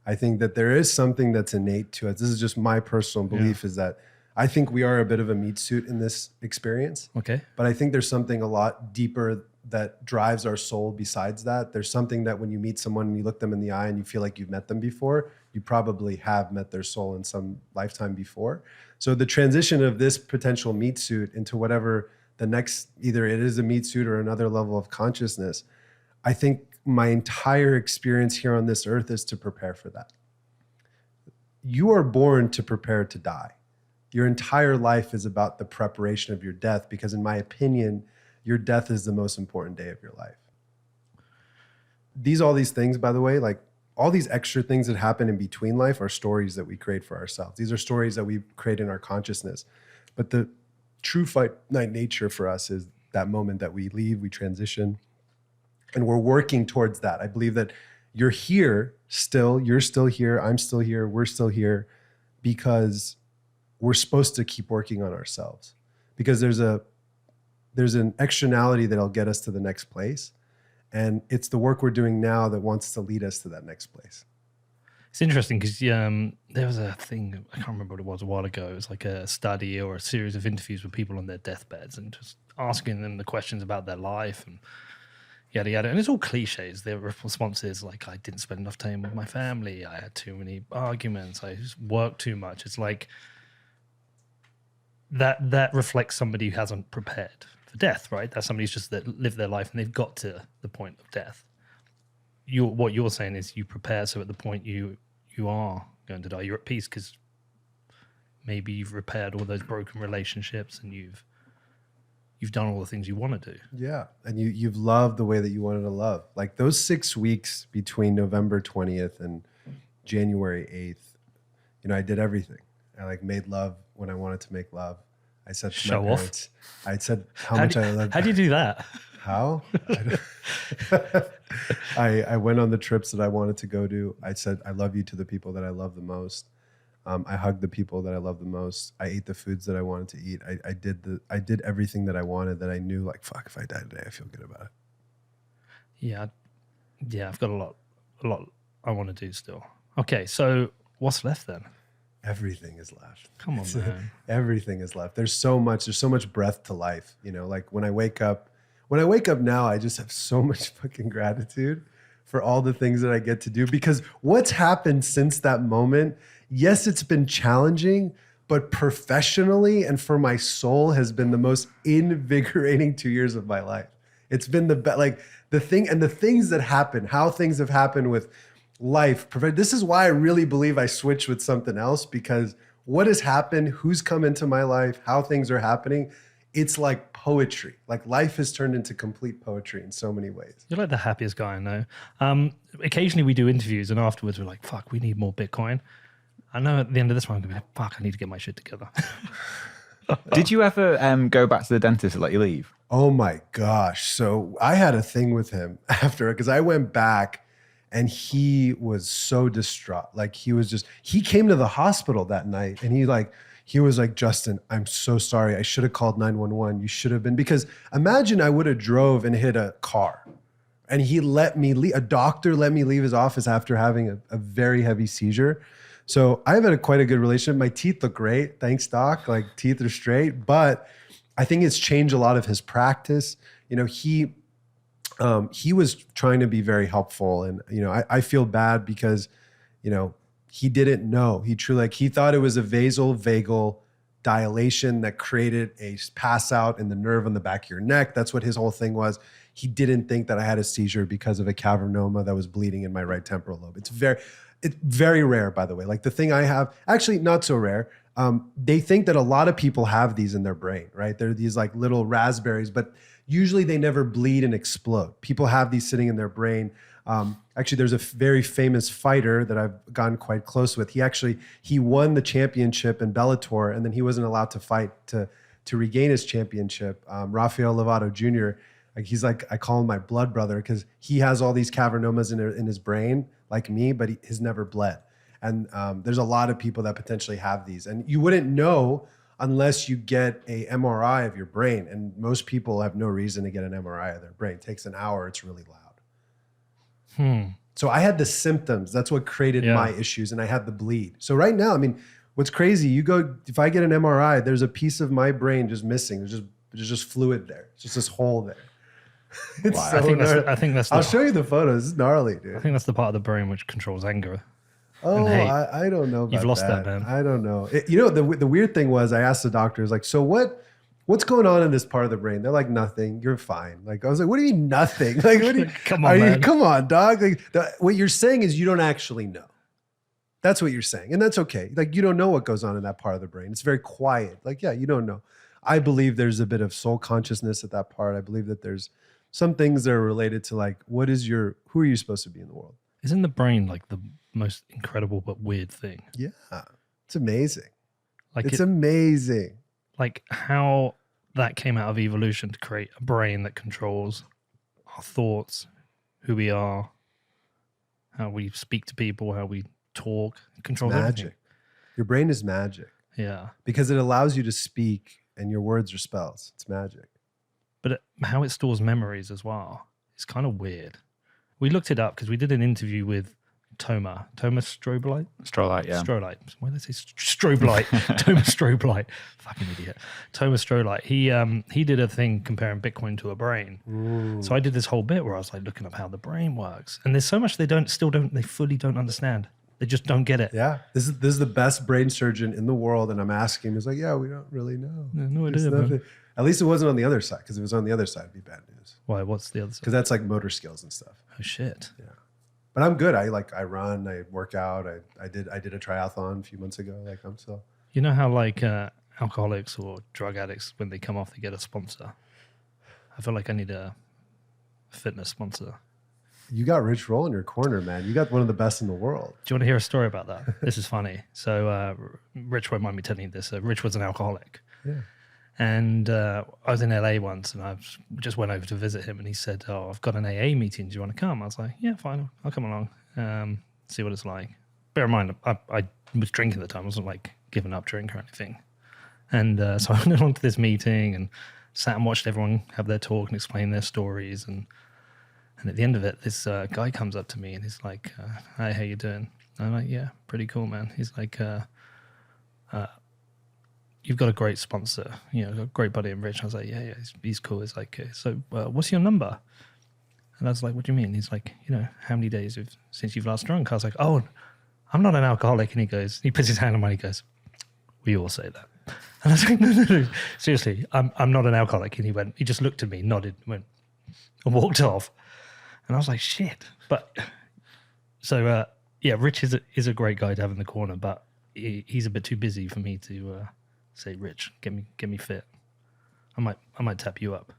I think that there is something that's innate to us. This is just my personal belief, is that I think we are a bit of a meat suit in this experience. Okay. But I think there's something a lot deeper that drives our soul besides that. There's something that when you meet someone and you look them in the eye and you feel like you've met them before, you probably have met their soul in some lifetime before. So the transition of this potential meat suit into whatever the next, either it is a meat suit or another level of consciousness, I think my entire experience here on this earth is to prepare for that. You are born to prepare to die. Your entire life is about the preparation of your death, because in my opinion, your death is the most important day of your life. All these things, by the way, like all these extra things that happen in between life are stories that we create for ourselves. These are stories that we create in our consciousness. But the true finite nature for us is that moment that we leave, we transition, and we're working towards that. I believe that you're here still, you're still here, I'm still here, we're still here, because we're supposed to keep working on ourselves, because there's an externality that'll get us to the next place. And it's the work we're doing now that wants to lead us to that next place. It's interesting because there was a thing, I can't remember what it was a while ago. It was like a study or a series of interviews with people on their deathbeds and just asking them the questions about their life and yada, yada. And it's all cliches. Their responses like, I didn't spend enough time with my family. I had too many arguments. I just worked too much. It's like, that reflects somebody who hasn't prepared for death, right? That's somebody who's just lived their life and they've got to the point of death. What you're saying is you prepare, so at the point you are going to die, you're at peace because maybe you've repaired all those broken relationships and you've done all the things you want to do. Yeah, and you've loved the way that you wanted to love. Like those 6 weeks between November 20th and January 8th, I did everything. I like made love when I wanted to make love. I said to my parents, I said how much I loved. How do you do that? How? I went on the trips that I wanted to go to. I said, I love you to the people that I love the most. I hugged the people that I love the most. I ate the foods that I wanted to eat. I did everything that I wanted, that I knew like, fuck, if I die today, I feel good about it. Yeah. I've got a lot I want to do still. Okay. So what's left then? Everything is left. Come on, man. Everything is left. There's so much breath to life. Like when I wake up now, I just have so much fucking gratitude for all the things that I get to do, because what's happened since that moment, yes, it's been challenging, but professionally and for my soul has been the most invigorating 2 years of my life. It's been the best, like the things that happen, how things have happened with life. This is why I really believe I switched with something else, because what has happened, who's come into my life, how things are happening, it's like poetry. Like life has turned into complete poetry in so many ways. You're like the happiest guy I know. Occasionally we do interviews and afterwards we're like, fuck, we need more Bitcoin. I know at the end of this one, I'm going to be like, fuck, I need to get my shit together. Did you ever go back to the dentist to let you leave? Oh my gosh. So I had a thing with him after, because I went back And he was so distraught. Like he came to the hospital that night and he was like, Justin, I'm so sorry. I should have called 911. You should have been, because imagine I would have drove and hit a car and he let me leave. A doctor let me leave his office after having a very heavy seizure. So I've had quite a good relationship. My teeth look great. Thanks, doc. Like, teeth are straight, but I think it's changed a lot of his practice. You know, he was trying to be very helpful. And, you know, I feel bad because, you know, he didn't know. He thought it was a vasovagal dilation that created a pass out in the nerve on the back of your neck. That's what his whole thing was. He didn't think that I had a seizure because of a cavernoma that was bleeding in my right temporal lobe. It's very rare, by the way. Like the thing I have, actually not so rare. They think that a lot of people have these in their brain, right? They're these like little raspberries, but usually they never bleed and explode. People have these sitting in their brain. Actually, there's a very famous fighter that I've gotten quite close with. He won the championship in Bellator, and then he wasn't allowed to fight to regain his championship. Rafael Lovato Jr., he's like, I call him my blood brother because he has all these cavernomas in his brain like me, but he's never bled. And there's a lot of people that potentially have these. And you wouldn't know unless you get a MRI of your brain. And most people have no reason to get an MRI of their brain. It takes an hour. It's really loud. So I had the symptoms. That's what created my issues. And I had the bleed. So right now, I mean, what's crazy, if I get an MRI, there's a piece of my brain just missing. There's just fluid there. It's just this hole there. It's wow, so I think that's I'll show you the photos. It's gnarly, dude. I think that's the part of the brain which controls anger. Oh, I don't know about You've lost that, man. I don't know. You know, the weird thing was I asked the doctors, like, so what's going on in this part of the brain? They're like, nothing. You're fine. Like, I was like, what do you mean nothing? Like, what do you, come on, man. Come on, dog. Like, what you're saying is you don't actually know. That's what you're saying. And that's okay. Like, you don't know what goes on in that part of the brain. It's very quiet. Like, yeah, you don't know. I believe there's a bit of soul consciousness at that part. I believe that there's some things that are related to like, who are you supposed to be in the world? Isn't the brain like the most incredible but weird thing? Yeah, it's amazing. Like it's amazing. Like how that came out of evolution to create a brain that controls our thoughts, who we are, how we speak to people, how we talk. It controls magic. Everything. Your brain is magic. Yeah. Because it allows you to speak and your words are spells. It's magic. But how it stores memories as well is kind of weird. We looked it up because we did an interview with Toma Strobolite. Yeah. Strolite. Why did I say Strobolite? Toma Strobolite. Fucking idiot. Toma Strobolite. He did a thing comparing Bitcoin to a brain. Ooh. So I did this whole bit where I was like looking up how the brain works. And there's so much they fully don't understand. They just don't get it. Yeah. This is the best brain surgeon in the world. And I'm asking him, he's like, yeah, we don't really know. No idea. At least it wasn't on the other side, because if it was on the other side, it'd be bad news. Why? What's the other side? Because that's like motor skills and stuff. Oh shit. Yeah. But I'm good. I run, I work out. I did a triathlon a few months ago. Like, I'm still. You know how like alcoholics or drug addicts, when they come off, they get a sponsor. I feel like I need a fitness sponsor. You got Rich Roll in your corner, man. You got one of the best in the world. Do you want to hear a story about that? This is funny. So Rich won't mind me telling you this. Rich was an alcoholic. Yeah. And I was in LA once and I just went over to visit him and he said, oh, I've got an AA meeting. Do you want to come? I was like, yeah, fine. I'll come along, see what it's like. Bear in mind, I was drinking at the time. I wasn't like giving up drink or anything. And so I went along to this meeting and sat and watched everyone have their talk and explain their stories. And at the end of it, this guy comes up to me and he's like, hi, how you doing? And I'm like, yeah, pretty cool, man. He's like, you've got a great sponsor, a great buddy in Rich. I was like, yeah, he's cool. He's like, so what's your number? And I was like, what do you mean? He's like, how many days since you've last drunk? I was like, oh, I'm not an alcoholic. And he puts his hand on mine. He goes, we all say that. And I was like, no, seriously, I'm not an alcoholic. And he just looked at me, nodded, went, and walked off. And I was like, shit. But so, yeah, Rich is a great guy to have in the corner, but he's a bit too busy for me to say, Rich, get me fit. I might tap you up.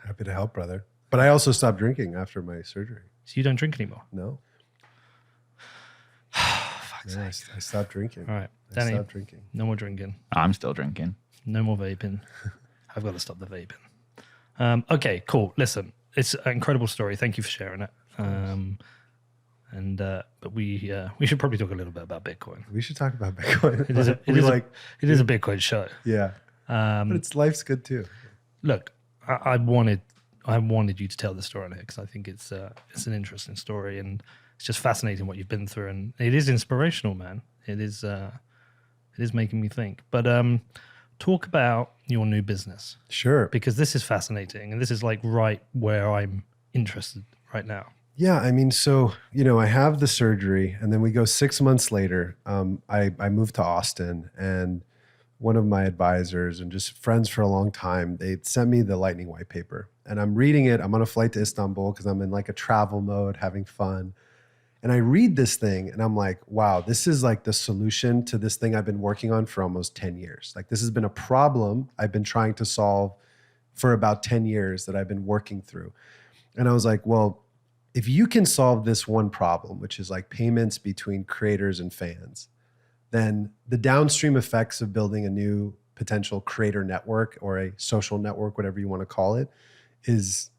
Happy to help, brother. But I also stopped drinking after my surgery. So you don't drink anymore? No. Fuck's sake. I stopped drinking. All right, Danny, I stopped drinking. no more drinking. I'm still drinking. No more vaping. I've got to stop the vaping. Okay, cool. Listen, it's an incredible story. Thank you for sharing it. And but we should probably talk a little bit about Bitcoin. We should talk about Bitcoin. It is a Bitcoin show. Yeah. But life's good too. Look, I wanted you to tell the story on it because I think it's an interesting story and it's just fascinating what you've been through, and it is inspirational, man. It is making me think. But talk about your new business. Sure. Because this is fascinating and this is like right where I'm interested right now. Yeah, I mean, so, I have the surgery and then we go 6 months later. I moved to Austin, and one of my advisors and just friends for a long time, they sent me the Lightning white paper and I'm reading it. I'm on a flight to Istanbul because I'm in like a travel mode, having fun. And I read this thing and I'm like, wow, this is like the solution to this thing I've been working on for almost 10 years. Like this has been a problem I've been trying to solve for about 10 years that I've been working through. And I was like, well, if you can solve this one problem, which is like payments between creators and fans, then the downstream effects of building a new potential creator network or a social network, whatever you want to call it, is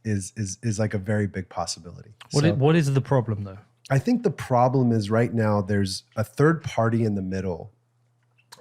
like a very big possibility. What is the problem though? I think the problem is right now there's a third party in the middle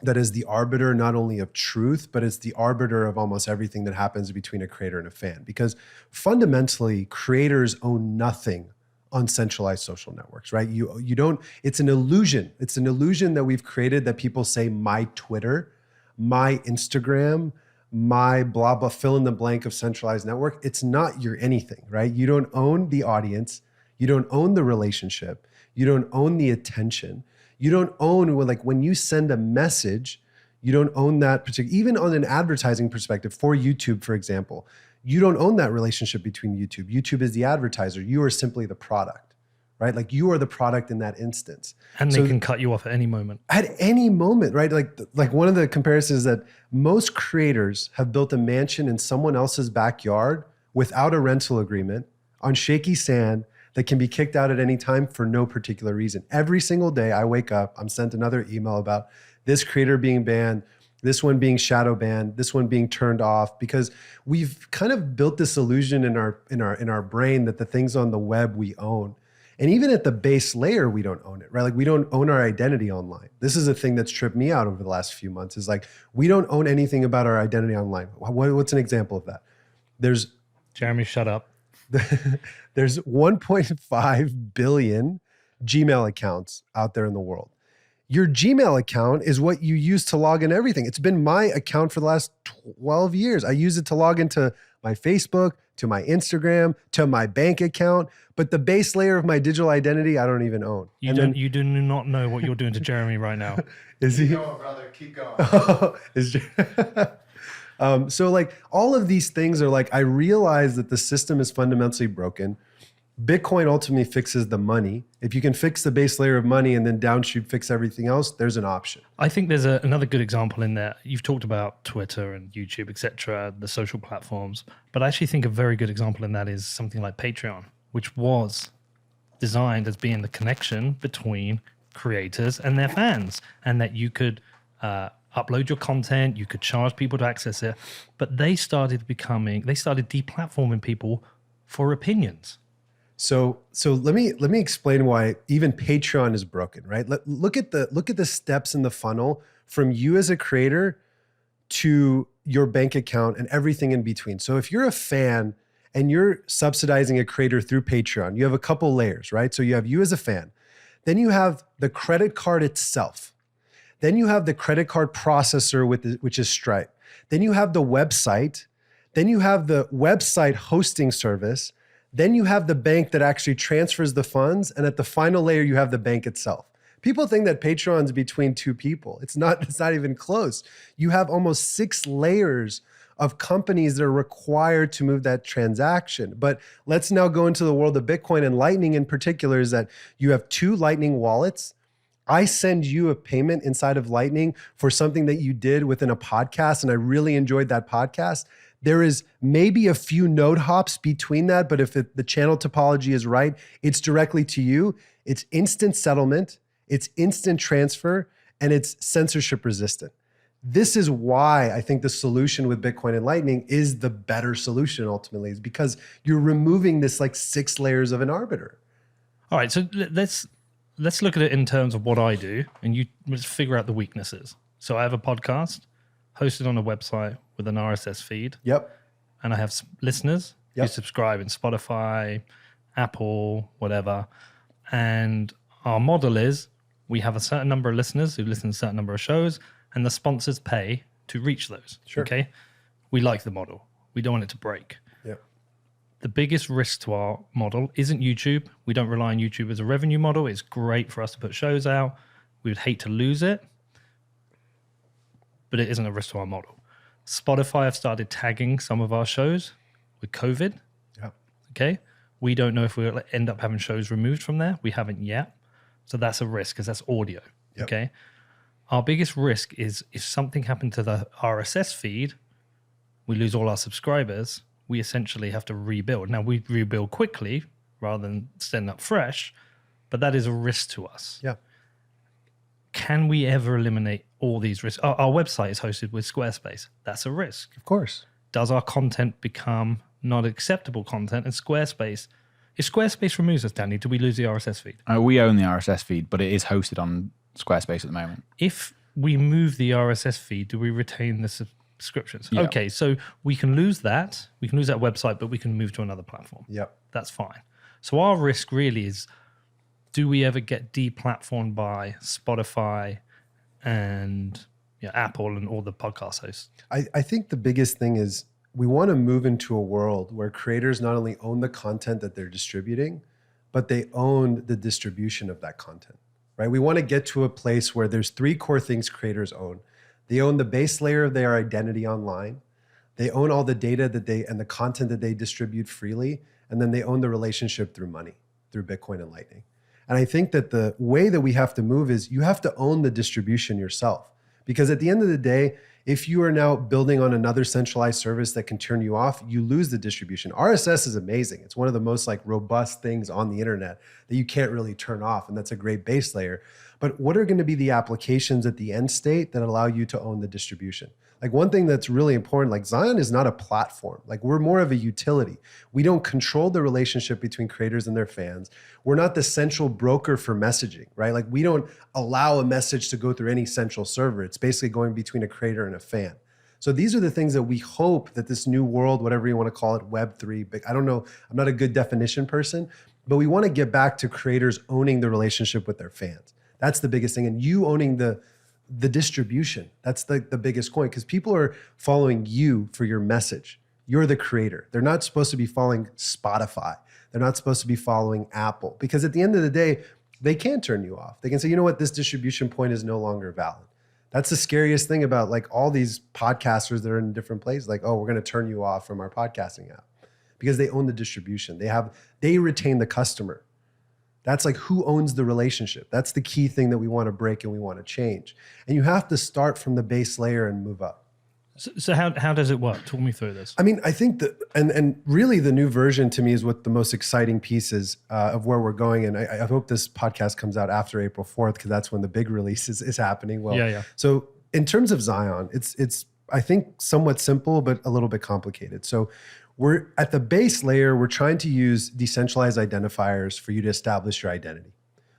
that is the arbiter not only of truth, but it's the arbiter of almost everything that happens between a creator and a fan. Because fundamentally, creators own nothing on centralized social networks, right? You don't, it's an illusion. It's an illusion that we've created that people say my Twitter, my Instagram, my blah, blah, fill in the blank of centralized network. It's not your anything, right? You don't own the audience. You don't own the relationship. You don't own the attention. You don't own, like when you send a message, you don't own that particular, even on an advertising perspective for YouTube, for example, you don't own that relationship between YouTube. YouTube is the advertiser. You are simply the product, right? Like you are the product in that instance. And they can cut you off at any moment. At any moment, right? Like one of the comparisons is that most creators have built a mansion in someone else's backyard without a rental agreement on shaky sand that can be kicked out at any time for no particular reason. Every single day I wake up, I'm sent another email about this creator being banned, this one being shadow banned, this one being turned off, because we've kind of built this illusion in our brain that the things on the web we own. And even at the base layer, we don't own it, right? Like we don't own our identity online. This is a thing that's tripped me out over the last few months, is like, we don't own anything about our identity online. What's an example of that? Jeremy, shut up. There's 1.5 billion Gmail accounts out there in the world. Your Gmail account is what you use to log in everything. It's been my account for the last 12 years. I use it to log into my Facebook, to my Instagram, to my bank account. But the base layer of my digital identity, I don't even own. You do not know what you're doing to Jeremy right now. Is he? Keep going, brother. Keep going. So like all of these things are like, I realize that the system is fundamentally broken. Bitcoin ultimately fixes the money. If you can fix the base layer of money and then downstream fix everything else, there's an option. I think there's another good example in there. You've talked about Twitter and YouTube, etc., the social platforms, but I actually think a very good example in that is something like Patreon, which was designed as being the connection between creators and their fans, and that you could upload your content, you could charge people to access it, but they started deplatforming people for opinions. So let me explain why even Patreon is broken, right? Look at the steps in the funnel from you as a creator to your bank account and everything in between. So if you're a fan and you're subsidizing a creator through Patreon, you have a couple layers, right? So you have you as a fan, then you have the credit card itself. Then you have the credit card processor which is Stripe. Then you have the website. Then you have the website hosting service. Then you have the bank that actually transfers the funds. And at the final layer, you have the bank itself. People think that Patreon's between two people. It's not even close. You have almost 6 layers of companies that are required to move that transaction. But let's now go into the world of Bitcoin, and Lightning in particular is that you have 2 Lightning wallets. I send you a payment inside of Lightning for something that you did within a podcast, and I really enjoyed that podcast. There is maybe a few node hops between that, but if the channel topology is right, it's directly to you. It's instant settlement, it's instant transfer, and it's censorship resistant. This is why I think the solution with Bitcoin and Lightning is the better solution ultimately, is because you're removing this like 6 layers of an arbiter. All right, so let's look at it in terms of what I do, and you let's figure out the weaknesses. So I have a podcast hosted on a website with an RSS feed, Yep. and I have listeners who Yep. subscribe in Spotify, Apple, whatever. And our model is we have a certain number of listeners who listen to a certain number of shows, and the sponsors pay to reach those. Sure. Okay. We like the model. We don't want it to break. Yep. The biggest risk to our model isn't YouTube. We don't rely on YouTube as a revenue model. It's great for us to put shows out. We would hate to lose it, but it isn't a risk to our model. Spotify have started tagging some of our shows with COVID. Yep. Okay. We don't know if we'll end up having shows removed from there. We haven't yet. So that's a risk because that's audio. Yep. Okay. Our biggest risk is if something happened to the RSS feed, we lose all our subscribers. We essentially have to rebuild. Now we rebuild quickly rather than standing up fresh, but that is a risk to us. Yeah. Can we ever eliminate all these risks? Our website is hosted with Squarespace. That's a risk. Of course. Does our content become not acceptable content in Squarespace? If Squarespace removes us, Danny, do we lose the RSS feed? We own the RSS feed, but it is hosted on Squarespace at the moment. If we move the RSS feed, do we retain the subscriptions? Yeah. Okay, so we can lose that. We can lose that website, but we can move to another platform. Yep. That's fine. So our risk really is, do we ever get deplatformed by Spotify and Apple and all the podcast hosts? I think the biggest thing is we want to move into a world where creators not only own the content that they're distributing, but they own the distribution of that content, right? We want to get to a place where there's three core things creators own. They own the base layer of their identity online. They own all the data and the content that they distribute freely. And then they own the relationship through money, through Bitcoin and Lightning. And I think that the way that we have to move is you have to own the distribution yourself. Because at the end of the day, if you are now building on another centralized service that can turn you off, you lose the distribution. RSS is amazing. It's one of the most robust things on the internet that you can't really turn off. And that's a great base layer. But what are going to be the applications at the end state that allow you to own the distribution? One thing that's really important, Zion is not a platform. We're more of a utility. We don't control the relationship between creators and their fans. We're not the central broker for messaging, right? We don't allow a message to go through any central server. It's basically going between a creator and a fan. So these are the things that we hope that this new world, whatever you want to call it, Web3, but I don't know, I'm not a good definition person, but we want to get back to creators owning the relationship with their fans. That's the biggest thing. And you owning the distribution. That's the biggest coin because people are following you for your message. You're the creator. They're not supposed to be following Spotify. They're not supposed to be following Apple because at the end of the day, they can turn you off. They can say, you know what, this distribution point is no longer valid. That's the scariest thing about all these podcasters that are in different places. Oh, we're going to turn you off from our podcasting app because they own the distribution. They retain the customer. That's who owns the relationship. That's the key thing that we want to break and we want to change. And you have to start from the base layer and move up. So how does it work? Talk me through this. I mean, I think that, and really the new version to me is what the most exciting pieces of where we're going. And I hope this podcast comes out after April 4th because that's when the big release is happening. Well, yeah. So in terms of Zion, it's I think somewhat simple, but a little bit complicated. So we're at the base layer, we're trying to use decentralized identifiers for you to establish your identity.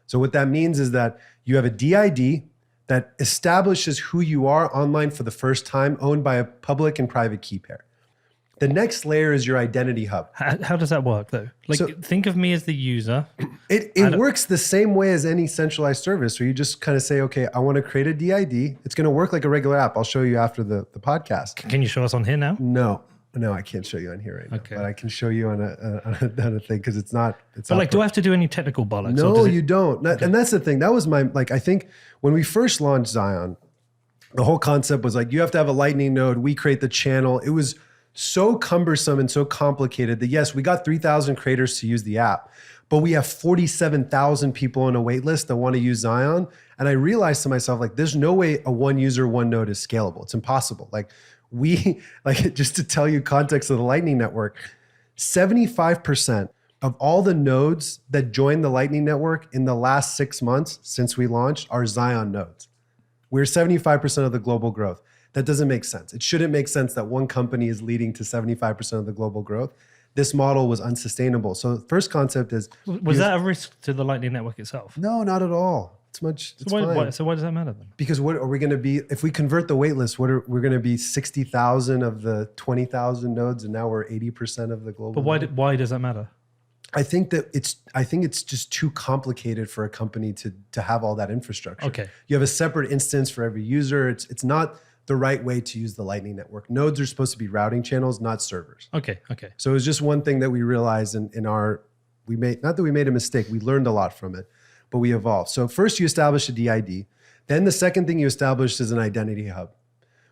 So what that means is that you have a DID that establishes who you are online for the first time, owned by a public and private key pair. The next layer is your identity hub. How does that work though? Think of me as the user. It works the same way as any centralized service where you just kind of say, okay, I want to create a DID. It's going to work like a regular app. I'll show you after the podcast. Can you show us on here now? No, I can't show you on here right now. Okay. But I can show you on a thing because it's not. But do I have to do any technical bollocks? No, you don't. Okay. And that's the thing. That was my I think when we first launched Zion, the whole concept was you have to have a Lightning node. We create the channel. It was so cumbersome and so complicated that yes, we got 3,000 creators to use the app, but we have 47,000 people on a wait list that want to use Zion. And I realized to myself, there's no way a one user, one node is scalable. It's impossible. Just to tell you context of the Lightning Network, 75% of all the nodes that joined the Lightning Network in the last 6 months since we launched are Zion nodes. We're 75% of the global growth. That doesn't make sense. It shouldn't make sense that one company is leading to 75% of the global growth. this model was unsustainable. So the first concept is, Was that a risk to the Lightning Network itself? no, not at all. It's fine. So why does that matter then? Because what are we going to be, if we convert the wait list, we're going to be 60,000 of the 20,000 nodes, and now we're 80% of the global. But why does that matter? I think it's just too complicated for a company to have all that infrastructure. Okay. You have a separate instance for every user. It's not the right way to use the Lightning Network. Nodes are supposed to be routing channels, not servers. Okay. So it was just one thing that we realized not that we made a mistake, we learned a lot from it, but we evolved. So first you establish a DID. Then the second thing you establish is an identity hub.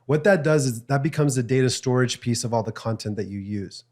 What that does is that becomes the data storage piece of all the content that you use.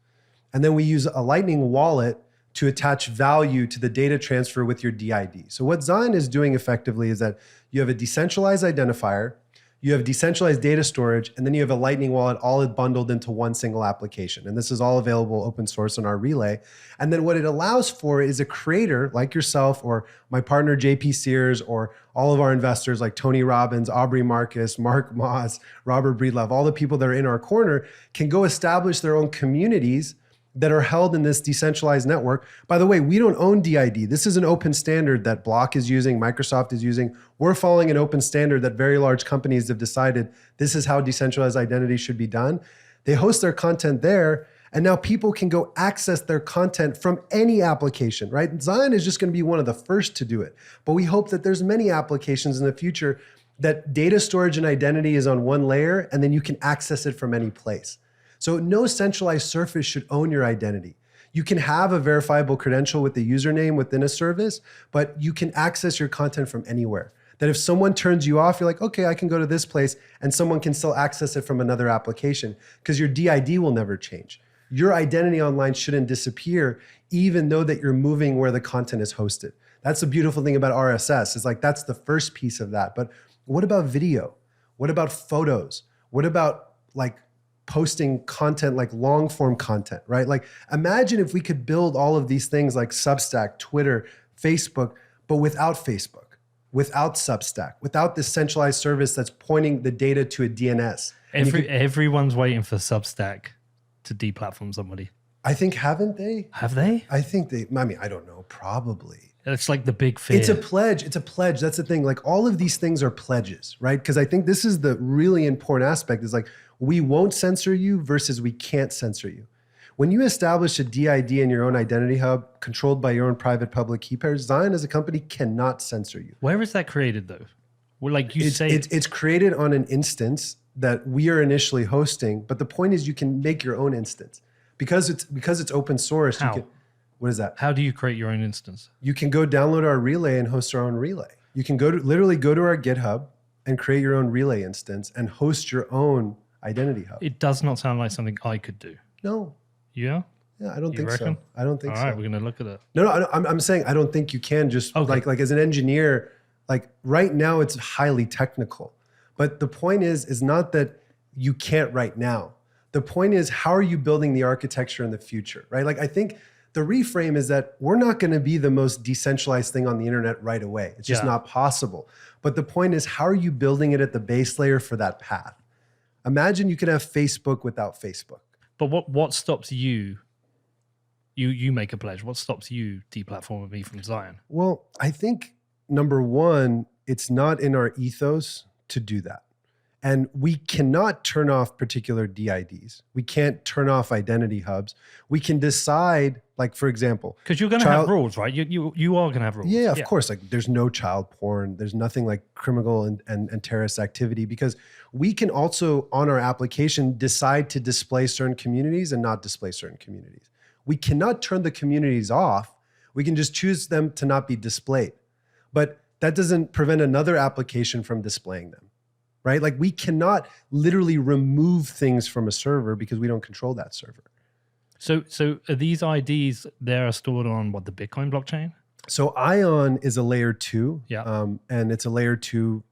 And then we use a Lightning wallet to attach value to the data transfer with your DID. So what Zion is doing effectively is that you have a decentralized identifier, you have decentralized data storage, and then you have a Lightning wallet all bundled into one single application. And this is all available open source on our Relay. And then what it allows for is a creator like yourself or my partner JP Sears or all of our investors like Tony Robbins, Aubrey Marcus, Mark Moss, Robert Breedlove, all the people that are in our corner can go establish their own communities that are held in this decentralized network. By the way, we don't own DID. This is an open standard that Block is using, Microsoft is using. We're following an open standard that very large companies have decided this is how decentralized identity should be done. They host their content there, and now people can go access their content from any application, right? Zion is just going to be one of the first to do it. But we hope that there's many applications in the future that data storage and identity is on one layer, and then you can access it from any place. So no centralized surface should own your identity. You can have a verifiable credential with the username within a service, but you can access your content from anywhere. That if someone turns you off, you're like, okay, I can go to this place, and someone can still access it from another application because your DID will never change. Your identity online shouldn't disappear, even though that you're moving where the content is hosted. That's the beautiful thing about RSS. It's like, that's the first piece of that. But what about video? What about photos? What about like posting content, like long form content, right? Like imagine if we could build all of these things like Substack, Twitter, Facebook, but without Facebook, without Substack, without this centralized service that's pointing the data to a DNS. Everyone's waiting for Substack to deplatform somebody. I think, haven't they? Have they? I think I don't know, probably. It's like the big fear. It's a pledge. That's the thing. Like all of these things are pledges, right? Because I think this is the really important aspect is like, we won't censor you versus we can't censor you. When you establish a DID in your own identity hub controlled by your own private public key pairs, Zion as a company cannot censor you. Where is that created though? Well, like you say, it's created on an instance that we are initially hosting, but the point is you can make your own instance because it's open source. How? What is that? How do you create your own instance? You can go download our Relay and host our own Relay. You can literally go to our GitHub and create your own Relay instance and host your own identity hub. It does not sound like something I could do. No. Yeah? Yeah, I don't think reckon? so. I don't think so. All right, we're going to look at it. No, I'm saying I don't think you can just like as an engineer, like right now it's highly technical. But the point is not that you can't right now. The point is, how are you building the architecture in the future, right? Like I think the reframe is that we're not going to be the most decentralized thing on the internet right away. It's just not possible. But the point is, how are you building it at the base layer for that path? Imagine you could have Facebook without Facebook. But what stops you? You make a pledge. What stops you deplatforming me from Zion? Well, I think number one, it's not in our ethos to do that. And we cannot turn off particular DIDs. We can't turn off identity hubs. We can decide, like, for example, because you're going to have rules, right? You are going to have rules. Yeah, of course. Like there's no child porn. There's nothing like criminal and terrorist activity because we can also on our application decide to display certain communities and not display certain communities. We cannot turn the communities off. We can just choose them to not be displayed. But that doesn't prevent another application from displaying them. Right? Like we cannot literally remove things from a server because we don't control that server. So are these IDs, they're stored on what, the Bitcoin blockchain? So Ion is a layer 2. Yeah. And it's a layer 2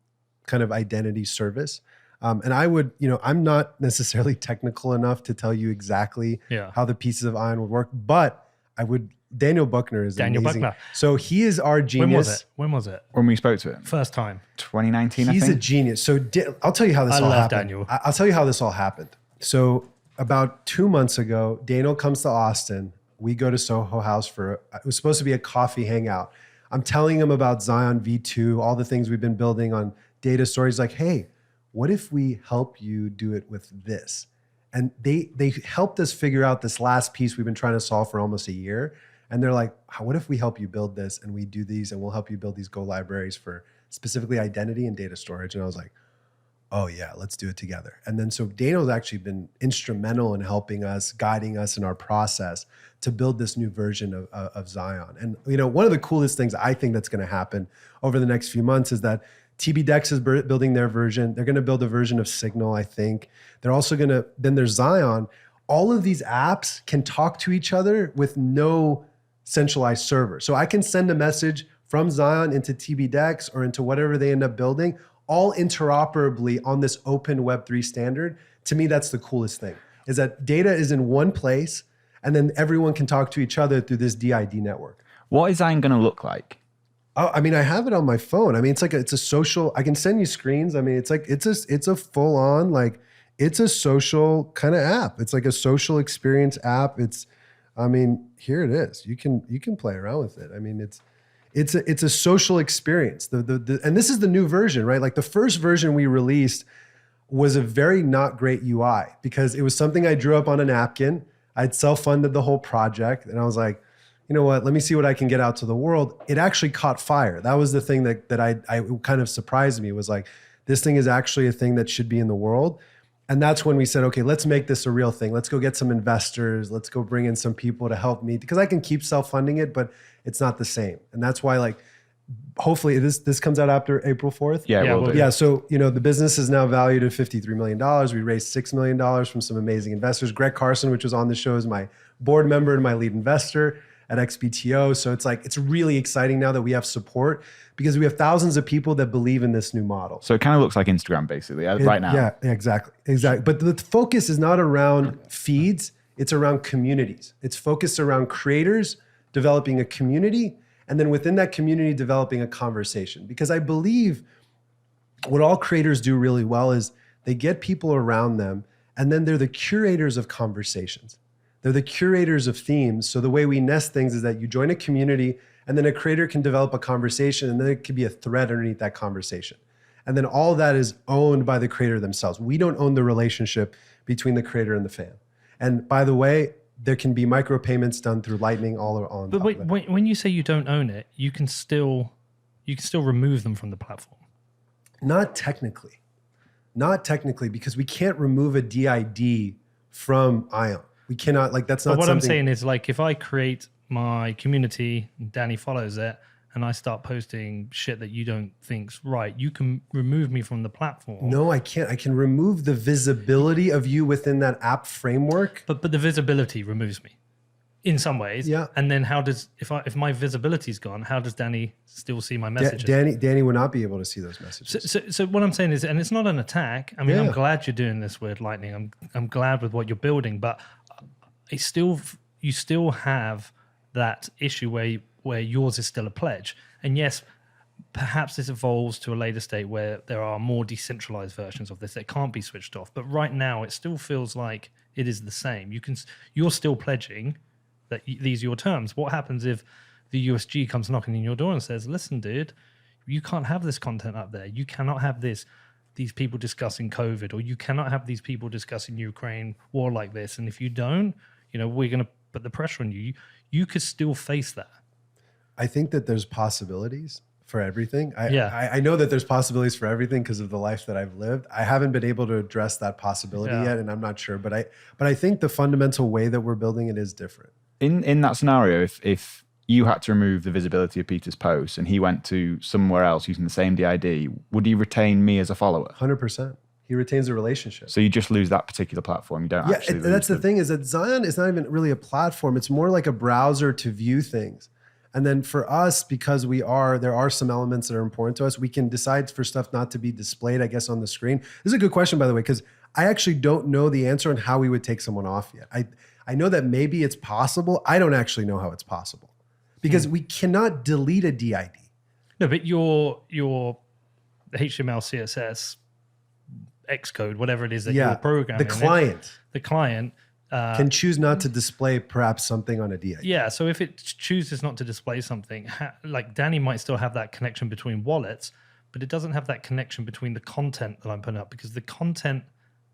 kind of identity service. And I would, I'm not necessarily technical enough to tell you exactly how the pieces of Ion would work, but I would. Daniel Buckner is amazing. Buckner. So he is our genius. When was it? When we spoke to him. First time. 2019, I think. He's a genius. So I'll tell you how this all happened. Daniel. I'll tell you how this all happened. So about 2 months ago, Daniel comes to Austin. We go to Soho House it was supposed to be a coffee hangout. I'm telling him about Zion V2, all the things we've been building on data stories. Like, hey, what if we help you do it with this? And they helped us figure out this last piece we've been trying to solve for almost a year. And they're like, what if we help you build this and we do these and we'll help you build these Go libraries for specifically identity and data storage? And I was like, oh yeah, let's do it together. And then so Daniel's actually been instrumental in helping us, guiding us in our process to build this new version of Zion. And one of the coolest things I think that's going to happen over the next few months is that TBDEX is building their version. They're going to build a version of Signal, I think. They're also going to, then there's Zion. All of these apps can talk to each other with no centralized server. So I can send a message from Zion into TBDEX or into whatever they end up building, all interoperably on this open Web3 standard. To me, that's the coolest thing, is that data is in one place and then everyone can talk to each other through this DID network. What is Zion going to look like? Oh, I mean, I have it on my phone. I mean, it's a social, I can send you screens. I mean, it's a full on, like, it's a social kind of app. It's like a social experience app. Here it is. You can play around with it. I mean, it's a social experience. And this is the new version, right? Like the first version we released was a very not great UI because it was something I drew up on a napkin. I'd self-funded the whole project. And I was like, you know what, let me see what I can get out to the world. It actually caught fire. That was the thing that I kind of surprised me, was like, this thing is actually a thing that should be in the world. And that's when we said, okay, let's make this a real thing. Let's go get some investors. Let's go bring in some people to help me, because I can keep self-funding it, but it's not the same. And that's why, like, hopefully this comes out after April 4th. Yeah, we'll do. Yeah. So, the business is now valued at $53 million. We raised $6 million from some amazing investors. Greg Carson, which was on the show, is my board member and my lead investor at XBTO. So it's really exciting now that we have support, because we have thousands of people that believe in this new model. So it kind of looks like Instagram basically right now. Yeah, exactly. But the focus is not around feeds. It's around communities. It's focused around creators developing a community, and then within that community, developing a conversation. Because I believe what all creators do really well is they get people around them, and then they're the curators of conversations. They're the curators of themes. So the way we nest things is that you join a community, and then a creator can develop a conversation, and then it could be a thread underneath that conversation. And then all that is owned by the creator themselves. We don't own the relationship between the creator and the fan. And by the way, there can be micropayments done through Lightning all on. But wait, when you say you don't own it, you can still remove them from the platform. Not technically, because we can't remove a DID from Ion. We cannot, like, that's not. But what something... I'm saying is, like, if I create my community, Danny follows it, and I start posting shit that you don't think's right, you can remove me from the platform. No, I can't. I can remove the visibility of you within that app framework. But the visibility removes me in some ways. Yeah. And then how does, if my visibility's gone, how does Danny still see my messages? Danny would not be able to see those messages. So what I'm saying is, and it's not an attack. I mean, Yeah. I'm glad you're doing this with Lightning. I'm glad with what you're building, but you still have that issue where yours is still a pledge. And yes, perhaps this evolves to a later state where there are more decentralized versions of this that can't be switched off. But right now, it still feels like it is the same. You're still pledging that these are your terms. What happens if the USG comes knocking on your door and says, listen, dude, you can't have this content up there. You cannot have these people discussing COVID, or you cannot have these people discussing Ukraine war like this. And if you don't, we're going to put the pressure on you. You could still face that. I think that there's possibilities for everything. I know that there's possibilities for everything because of the life that I've lived. I haven't been able to address that possibility yet, and I'm not sure. But I think the fundamental way that we're building it is different. In that scenario, if you had to remove the visibility of Peter's posts and he went to somewhere else using the same DID, would he retain me as a follower? 100%. He retains the relationship. So you just lose that particular platform. You don't actually lose that's the them. thing, is that Zion is not even really a platform. It's more like a browser to view things. And then for us, because there are some elements that are important to us, we can decide for stuff not to be displayed, I guess, on the screen. This is a good question, by the way, because I actually don't know the answer on how we would take someone off yet. I know that maybe it's possible. I don't actually know how it's possible, because we cannot delete a DID. No, but your HTML, CSS Xcode, whatever it is that you're programming. The client client can choose not to display perhaps something on a DID. Yeah, so if it chooses not to display something, like Danny might still have that connection between wallets, but it doesn't have that connection between the content that I'm putting up, because the content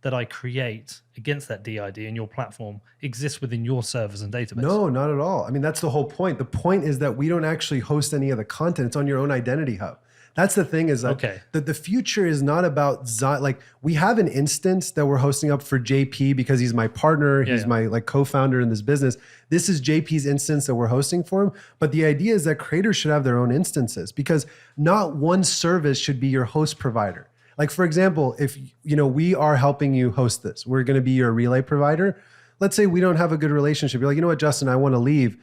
that I create against that DID in your platform exists within your servers and database. No, not at all. I mean, that's the whole point. The point is that we don't actually host any of the content. It's on your own identity hub. That's the thing, is that the future is not about like, we have an instance that we're hosting up for JP because he's my partner. He's my like co-founder in this business. This is JP's instance that we're hosting for him. But the idea is that creators should have their own instances, because not one service should be your host provider. Like, for example, if we are helping you host this, we're going to be your relay provider. Let's say we don't have a good relationship. You're like, you know what, Justin, I want to leave.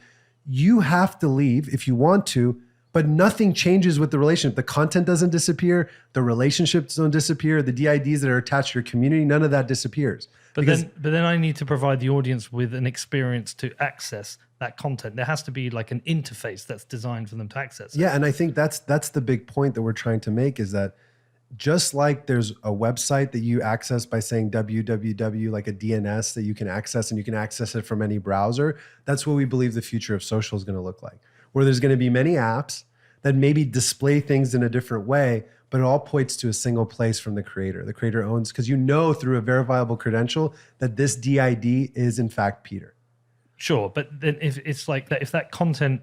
You have to leave if you want to, but nothing changes with the relationship. The content doesn't disappear. The relationships don't disappear. The DIDs that are attached to your community, none of that disappears. But then I need to provide the audience with an experience to access that content. There has to be like an interface that's designed for them to access it. Yeah, and I think that's the big point that we're trying to make, is that just like there's a website that you access by saying www, like a DNS that you can access, and you can access it from any browser, that's what we believe the future of social is going to look like, where there's going to be many apps that maybe display things in a different way, but it all points to a single place from the creator. The creator owns, because through a verifiable credential that this DID is in fact Peter. Sure, but then if it's like that, if that content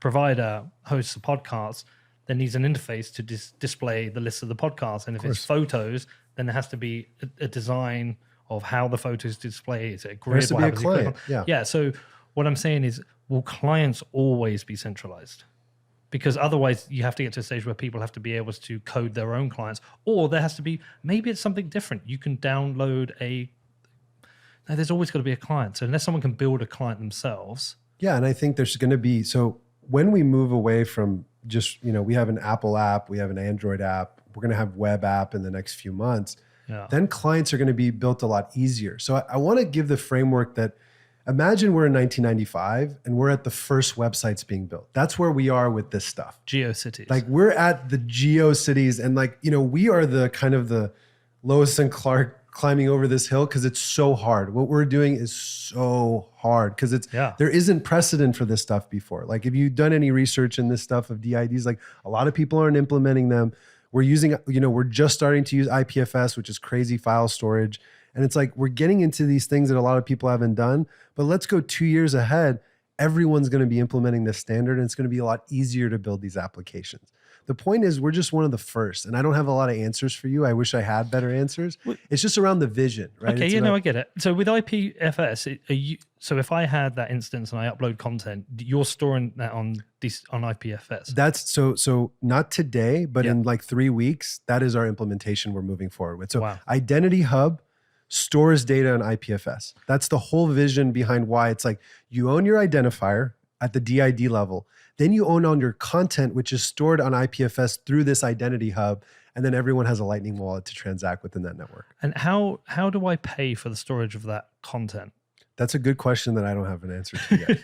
provider hosts a podcast, then needs an interface to display the list of the podcasts. And if it's photos, then there has to be a design of how the photos display. Is it a grid? There has to be a client. Yeah. So what I'm saying is, will clients always be centralized? Because otherwise you have to get to a stage where people have to be able to code their own clients, or there has to be, maybe it's something different. You can download there's always got to be a client. So unless someone can build a client themselves. Yeah. And I think there's going to be, so when we move away from just, we have an Apple app, we have an Android app, we're going to have web app in the next few months, then clients are going to be built a lot easier. So I want to give the framework that, imagine we're in 1995 and we're at the first websites being built. That's where we are with this stuff. GeoCities. Like, we're at the GeoCities, and like, we are the kind of the Lois and Clark climbing over this hill, because it's so hard. What we're doing is so hard, because there isn't precedent for this stuff before. Like, if you've done any research in this stuff of DIDs, like, a lot of people aren't implementing them. We're using, we're just starting to use IPFS, which is crazy file storage. And it's like, we're getting into these things that a lot of people haven't done, but let's go 2 years ahead. Everyone's going to be implementing this standard, and it's going to be a lot easier to build these applications. The point is, we're just one of the first, and I don't have a lot of answers for you. I wish I had better answers. It's just around the vision, right? Okay, I get it. So with IPFS, so if I had that instance and I upload content, you're storing that on IPFS. That's so not today, but in like 3 weeks, that is our implementation we're moving forward with. So Identity Hub stores data on IPFS. That's the whole vision behind why it's like, you own your identifier at the DID level. Then you own on your content, which is stored on IPFS through this Identity Hub. And then everyone has a Lightning wallet to transact within that network. And how do I pay for the storage of that content? That's a good question that I don't have an answer to yet.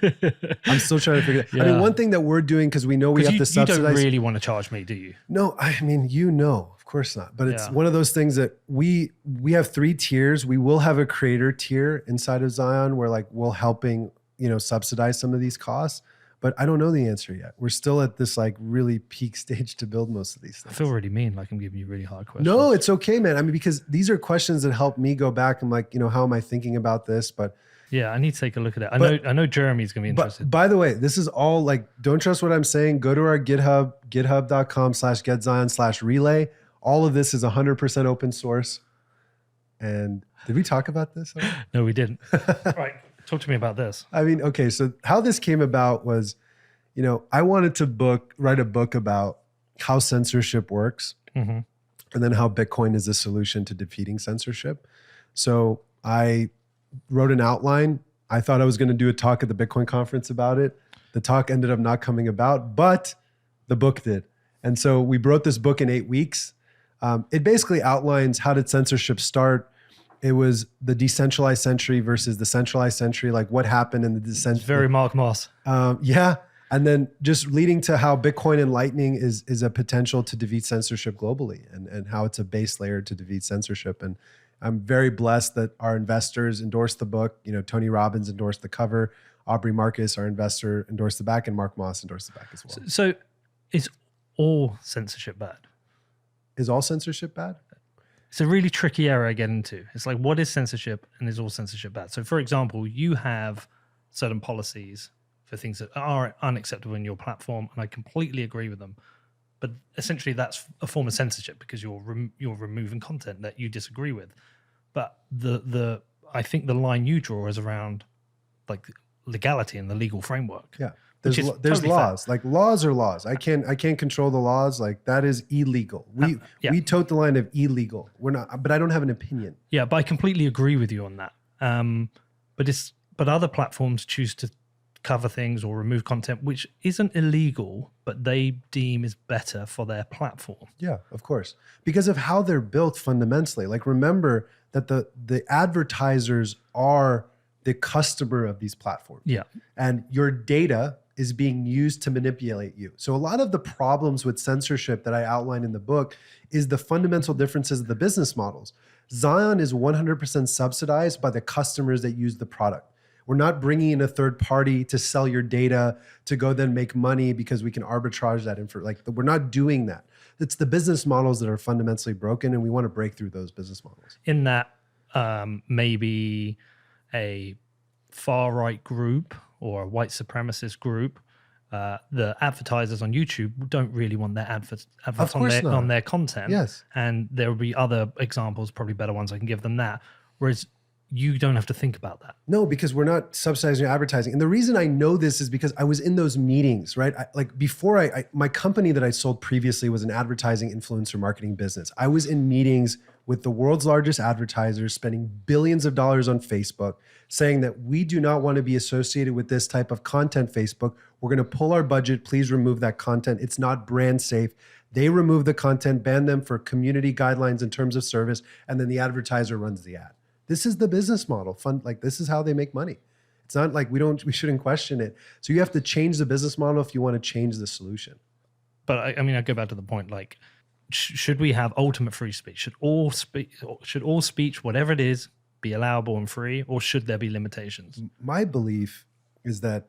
I'm still trying to figure it out. I mean, one thing that we're doing, because we know we have to subsidize. You don't really want to charge me, do you? No, I mean, of course not. But it's one of those things that we have 3 tiers. We will have a creator tier inside of Zion where like we're helping, subsidize some of these costs. But I don't know the answer yet. We're still at this like really peak stage to build most of these things. I feel really mean, like I'm giving you really hard questions. No, it's okay, man. I mean, because these are questions that help me go back and like, how am I thinking about this? But yeah, I need to take a look at it. I know Jeremy's going to be interested. By the way, this is all like, don't trust what I'm saying. Go to our GitHub, github.com/getzion/relay. All of this is 100% open source. And did we talk about this? No, we didn't. Right. Talk to me about this. I mean, okay. So how this came about was, I wanted to write a book about how censorship works, and then how Bitcoin is the solution to defeating censorship. So I wrote an outline. I thought I was going to do a talk at the Bitcoin conference about it. The talk ended up not coming about, but the book did. And so we wrote this book in 8 weeks. It basically outlines how did censorship start. It was the decentralized century versus the centralized century, like what happened in the It's very Mark Moss. Yeah. And then just leading to how Bitcoin and Lightning is a potential to defeat censorship globally, and how it's a base layer to defeat censorship. And I'm very blessed that our investors endorsed the book. You know, Tony Robbins endorsed the cover. Aubrey Marcus, our investor, endorsed the back, and Mark Moss endorsed the back as well. So is all censorship bad? Is all censorship bad? It's a really tricky area I get into. It's like, what is censorship and is all censorship bad? So for example, you have certain policies for things that are unacceptable in your platform, and I completely agree with them. But essentially that's a form of censorship because you're removing content that you disagree with. But I think the line you draw is around like legality and the legal framework. Yeah. There's totally laws. fair. Like laws are laws. I can't control the laws. Like that is illegal. We tote the line of illegal. We're not, but I don't have an opinion. Yeah, but I completely agree with you on that. But other platforms choose to cover things or remove content which isn't illegal, but they deem is better for their platform. Yeah, of course. Because of how they're built fundamentally. Like remember that the advertisers are the customer of these platforms. Yeah. And your data is being used to manipulate you. So a lot of the problems with censorship that I outline in the book is the fundamental differences of the business models. Zion is 100% subsidized by the customers that use the product. We're not bringing in a third party to sell your data to go then make money because we can arbitrage that like we're not doing that. It's the business models that are fundamentally broken, and we want to break through those business models. In that maybe a far-right group or a white supremacist group, the advertisers on YouTube don't really want their adverts on their content. Yes. And there will be other examples, probably better ones I can give than that. Whereas you don't have to think about that. No, because we're not subsidizing advertising. And the reason I know this is because I was in those meetings, right? My company that I sold previously was an advertising influencer marketing business. I was in meetings with the world's largest advertisers spending billions of dollars on Facebook, saying that we do not want to be associated with this type of content, Facebook. We're going to pull our budget. Please remove that content. It's not brand safe. They remove the content, ban them for community guidelines in terms of service, and then the advertiser runs the ad. This is the business model. Like this is how they make money. It's not like we shouldn't question it. So you have to change the business model if you want to change the solution. But I mean, I go back to the point, like, should we have ultimate free speech? Should all speech, whatever it is, be allowable and free, or should there be limitations? My belief is that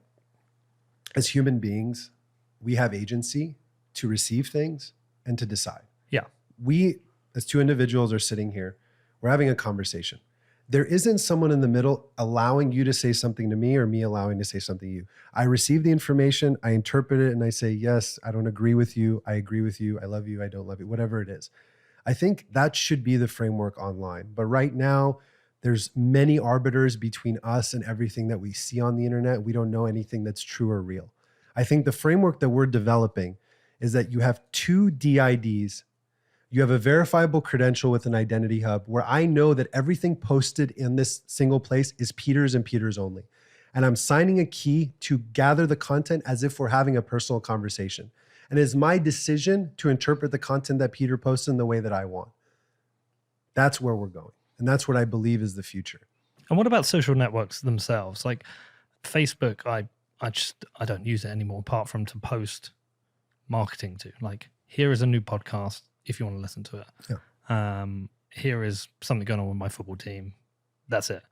as human beings, we have agency to receive things and to decide. Yeah. We, as two individuals, are sitting here. We're having a conversation. There isn't someone in the middle allowing you to say something to me or me allowing to say something to you. I receive the information, I interpret it, and I say, yes, I don't agree with you. I agree with you. I love you. I don't love you, whatever it is. I think that should be the framework online. But right now, there's many arbiters between us and everything that we see on the internet. We don't know anything that's true or real. I think the framework that we're developing is that you have two DIDs. You have a verifiable credential with an identity hub where I know that everything posted in this single place is Peter's and Peter's only. And I'm signing a key to gather the content as if we're having a personal conversation. And it's my decision to interpret the content that Peter posted in the way that I want. That's where we're going. And that's what I believe is the future. And what about social networks themselves? Like Facebook, I don't use it anymore apart from to post marketing to. Like, here is a new podcast if you want to listen to it. Yeah. Here is something going on with my football team. That's it.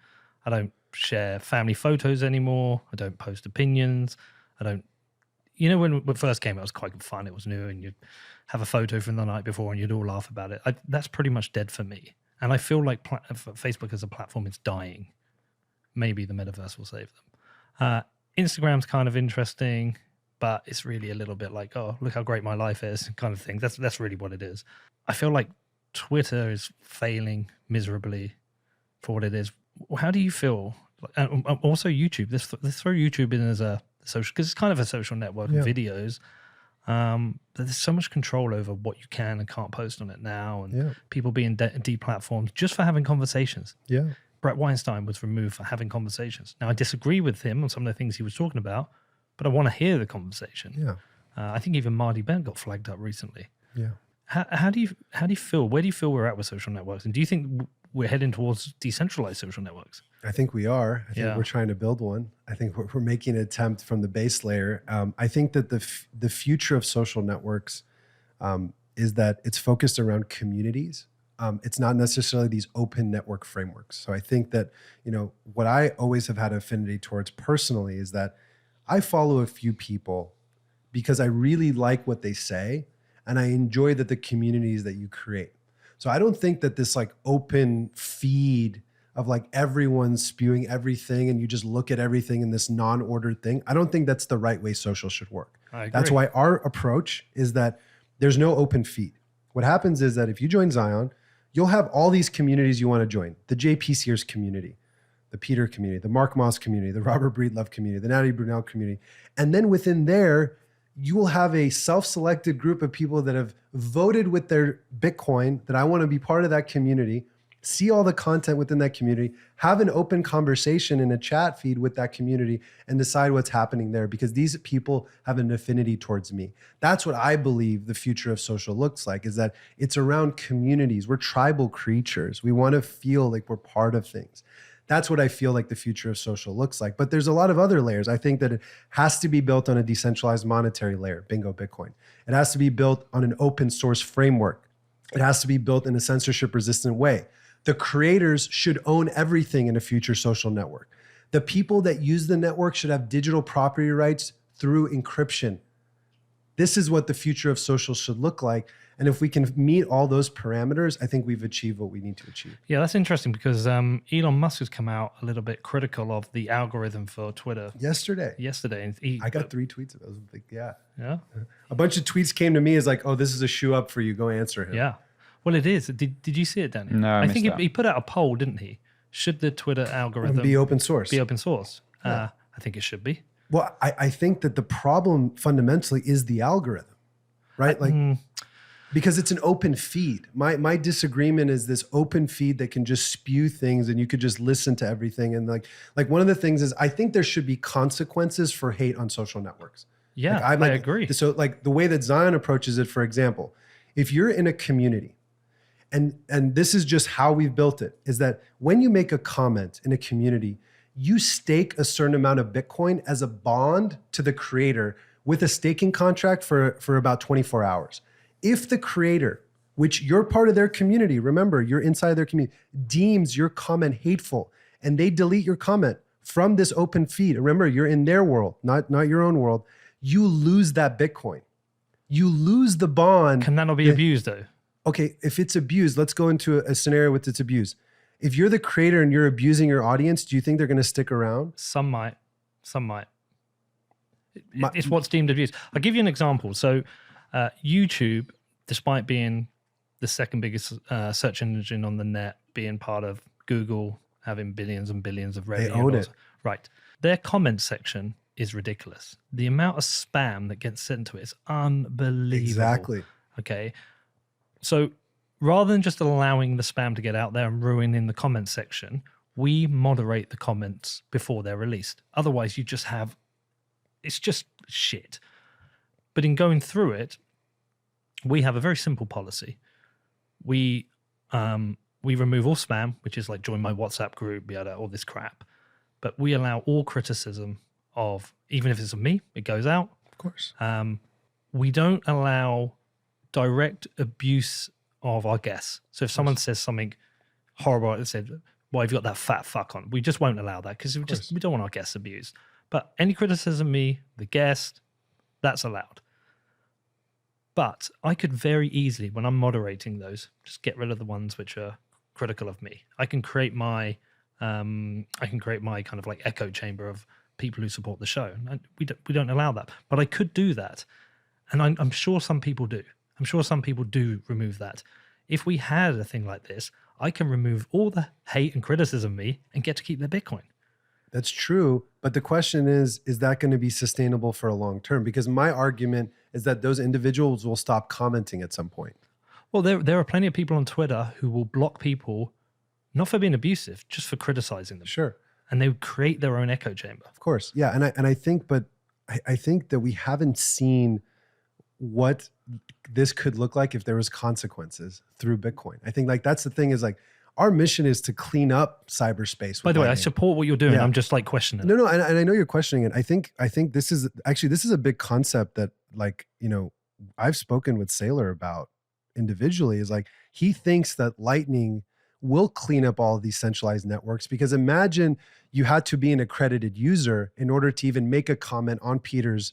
I don't share family photos anymore. I don't post opinions. I don't, when it first came, it was quite fun. It was new, and you'd have a photo from the night before and you'd all laugh about it. That's pretty much dead for me. And I feel like Facebook as a platform is dying. Maybe the metaverse will save them. Instagram's kind of interesting, but it's really a little bit like, oh, look how great my life is kind of thing. That's really what it is. I feel like Twitter is failing miserably for what it is. How do you feel? And also YouTube. Let's throw YouTube in as a social, because it's kind of a social network of videos. There's so much control over what you can and can't post on it now, and people being deplatformed just for having conversations. Yeah. Brett Weinstein was removed for having conversations. Now, I disagree with him on some of the things he was talking about, but I want to hear the conversation. Yeah. I think even Marty Bent got flagged up recently. Yeah. How do you feel? Where do you feel we're at with social networks? And do you think we're heading towards decentralized social networks. I think we are. I think Yeah. we're trying to build one. I think we're making an attempt from the base layer. I think that the future of social networks is that it's focused around communities. It's not necessarily these open network frameworks. So I think that, what I always have had affinity towards personally is that I follow a few people because I really like what they say and I enjoy the communities that you create. So I don't think that this like open feed of like everyone spewing everything and you just look at everything in this non-ordered thing. I don't think that's the right way social should work. I agree. That's why our approach is that there's no open feed. What happens is that if you join Zion, you'll have all these communities you want to join. The JP Sears community, the Peter community, the Mark Moss community, the Robert Breedlove community, the Natalie Brunel community. And then within there, you will have a self-selected group of people that have voted with their Bitcoin that I want to be part of that community, see all the content within that community, have an open conversation in a chat feed with that community and decide what's happening there because these people have an affinity towards me. That's what I believe the future of social looks like, is that it's around communities. We're tribal creatures. We want to feel like we're part of things. That's what I feel like the future of social looks like. But there's a lot of other layers. I think that it has to be built on a decentralized monetary layer, bingo, Bitcoin. It has to be built on an open source framework. It has to be built in a censorship resistant way. The creators should own everything in a future social network. The people that use the network should have digital property rights through encryption. This is what the future of social should look like. And if we can meet all those parameters, I think we've achieved what we need to achieve. Yeah, that's interesting because Elon Musk has come out a little bit critical of the algorithm for Twitter Yesterday. And I got 3 tweets of those. Like, yeah. Yeah. A bunch of tweets came to me as like, oh, this is a shoe up for you. Go answer him. Yeah. Well, it is. Did you see it, Danny? No, I think missed that. he put out a poll, didn't he? Should the Twitter algorithm Be open source. be open source? Yeah. I think it should be. Well, I think that the problem fundamentally is the algorithm, right? Because it's an open feed. My disagreement is this open feed that can just spew things and you could just listen to everything. And like one of the things is I think there should be consequences for hate on social networks. Yeah, I agree. So like the way that Zion approaches it, for example, if you're in a community, and this is just how we've built it, is that when you make a comment in a community, you stake a certain amount of Bitcoin as a bond to the creator with a staking contract for about 24 hours. If the creator, which you're part of their community, remember, you're inside their community, deems your comment hateful and they delete your comment from this open feed, remember, you're in their world, not your own world, you lose that Bitcoin. You lose the bond. Can that not be abused though? Okay, if it's abused, let's go into a scenario with it's abused. If you're the creator and you're abusing your audience, do you think they're going to stick around? Some might. It's what's deemed abuse. I'll give you an example. So YouTube, despite being the second biggest search engine on the net, being part of Google, having billions and billions of revenue. They own it. Right. Their comment section is ridiculous. The amount of spam that gets sent to it is unbelievable. Exactly. Okay. So rather than just allowing the spam to get out there and ruining the comment section, we moderate the comments before they're released. Otherwise, you just have, it's just shit. But in going through it, we have a very simple policy. We remove all spam, which is like join my WhatsApp group, all this crap. But we allow all criticism of, even if it's of me, it goes out. Of course. We don't allow direct abuse of our guests. So if someone says something horrible, it said, "Why have you got that fat fuck on?" We just won't allow that because we don't want our guests abused. But any criticism of me, the guest, that's allowed. But I could very easily, when I'm moderating those, just get rid of the ones which are critical of me. I can create my kind of like echo chamber of people who support the show. And we don't allow that, but I could do that, and I'm sure some people do. I'm sure some people do remove that. If we had a thing like this, I can remove all the hate and criticism of me and get to keep their Bitcoin. That's true. But the question is that going to be sustainable for a long term? Because my argument is that those individuals will stop commenting at some point. Well, there are plenty of people on Twitter who will block people, not for being abusive, just for criticizing them. Sure. And they would create their own echo chamber. Of course. Yeah. And I think that we haven't seen what this could look like if there was consequences through Bitcoin. I think like that's the thing is like our mission is to clean up cyberspace. By the way, I Lightning. support what you're doing. Yeah. I'm just like questioning. No, and I know you're questioning it. I think this is a big concept that, like, you know, I've spoken with Sailor about individually, is like, he thinks that Lightning will clean up all of these centralized networks, because imagine you had to be an accredited user in order to even make a comment on Peter's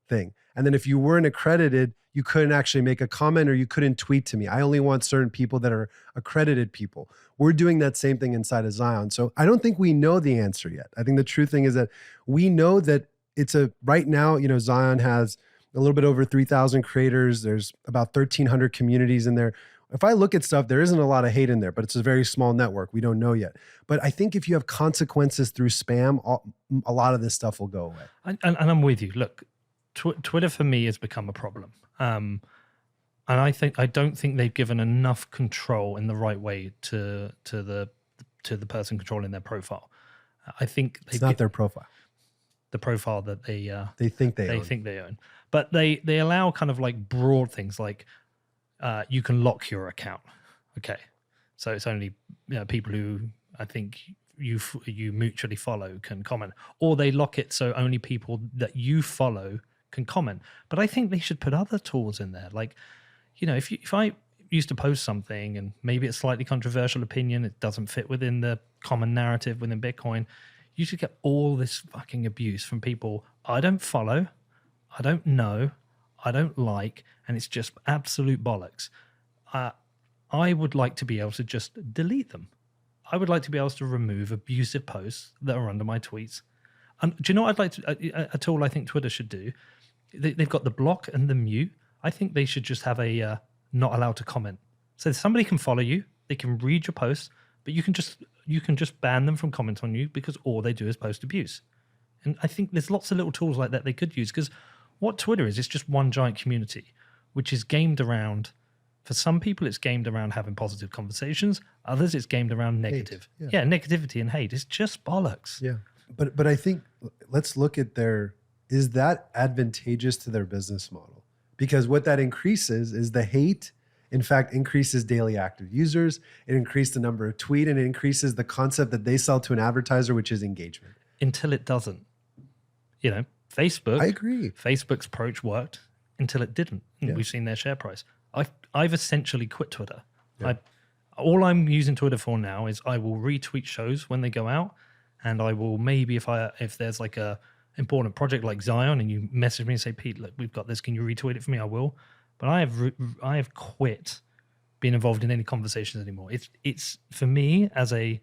thing. And then if you weren't accredited, you couldn't actually make a comment, or you couldn't tweet to me. I only want certain people that are accredited people. We're doing that same thing inside of Zion. So I don't think we know the answer yet. I think the true thing is that we know that right now, you know, Zion has a little bit over 3,000 creators. There's about 1,300 communities in there. If I look at stuff, there isn't a lot of hate in there, but it's a very small network. We don't know yet. But I think if you have consequences through spam, a lot of this stuff will go away. And I'm with you. Look, Twitter for me has become a problem. And I don't think they've given enough control in the right way to the person controlling their profile. I think it's not their profile. The profile that they think they own. But they allow kind of like broad things like you can lock your account. Okay, so it's only, you know, people who I think you mutually follow can comment, or they lock it so only people that you follow can comment. But I think they should put other tools in there. Like, you know, if I used to post something and maybe it's slightly controversial opinion, it doesn't fit within the common narrative within Bitcoin, you should get all this fucking abuse from people I don't follow, I don't know, I don't like, and it's just absolute bollocks. I would like to be able to just delete them. I would like to be able to remove abusive posts that are under my tweets. And do you know what I'd like to, a tool I think Twitter should do? They've got the block and the mute. I think they should just have a not allowed to comment. So somebody can follow you, they can read your posts, but you can just ban them from comment on you because all they do is post abuse. And I think there's lots of little tools like that they could use, because what Twitter is, it's just one giant community, which is gamed around, for some people, it's gamed around having positive conversations. Others, it's gamed around negative. Hate, yeah, negativity and hate. It's just bollocks. Yeah. But I think let's look at is that advantageous to their business model? Because what that increases is the hate, in fact, increases daily active users. It increases the number of tweets, and it increases the concept that they sell to an advertiser, which is engagement. Until it doesn't. You know, Facebook. I agree. Facebook's approach worked until it didn't. And we've seen their share price. I've essentially quit Twitter. Yeah. All I'm using Twitter for now is I will retweet shows when they go out, and I will maybe if there's like a important project like Zion and you message me and say, Pete, look, we've got this, can you retweet it for me? I will. But I have quit being involved in any conversations anymore. It's for me as a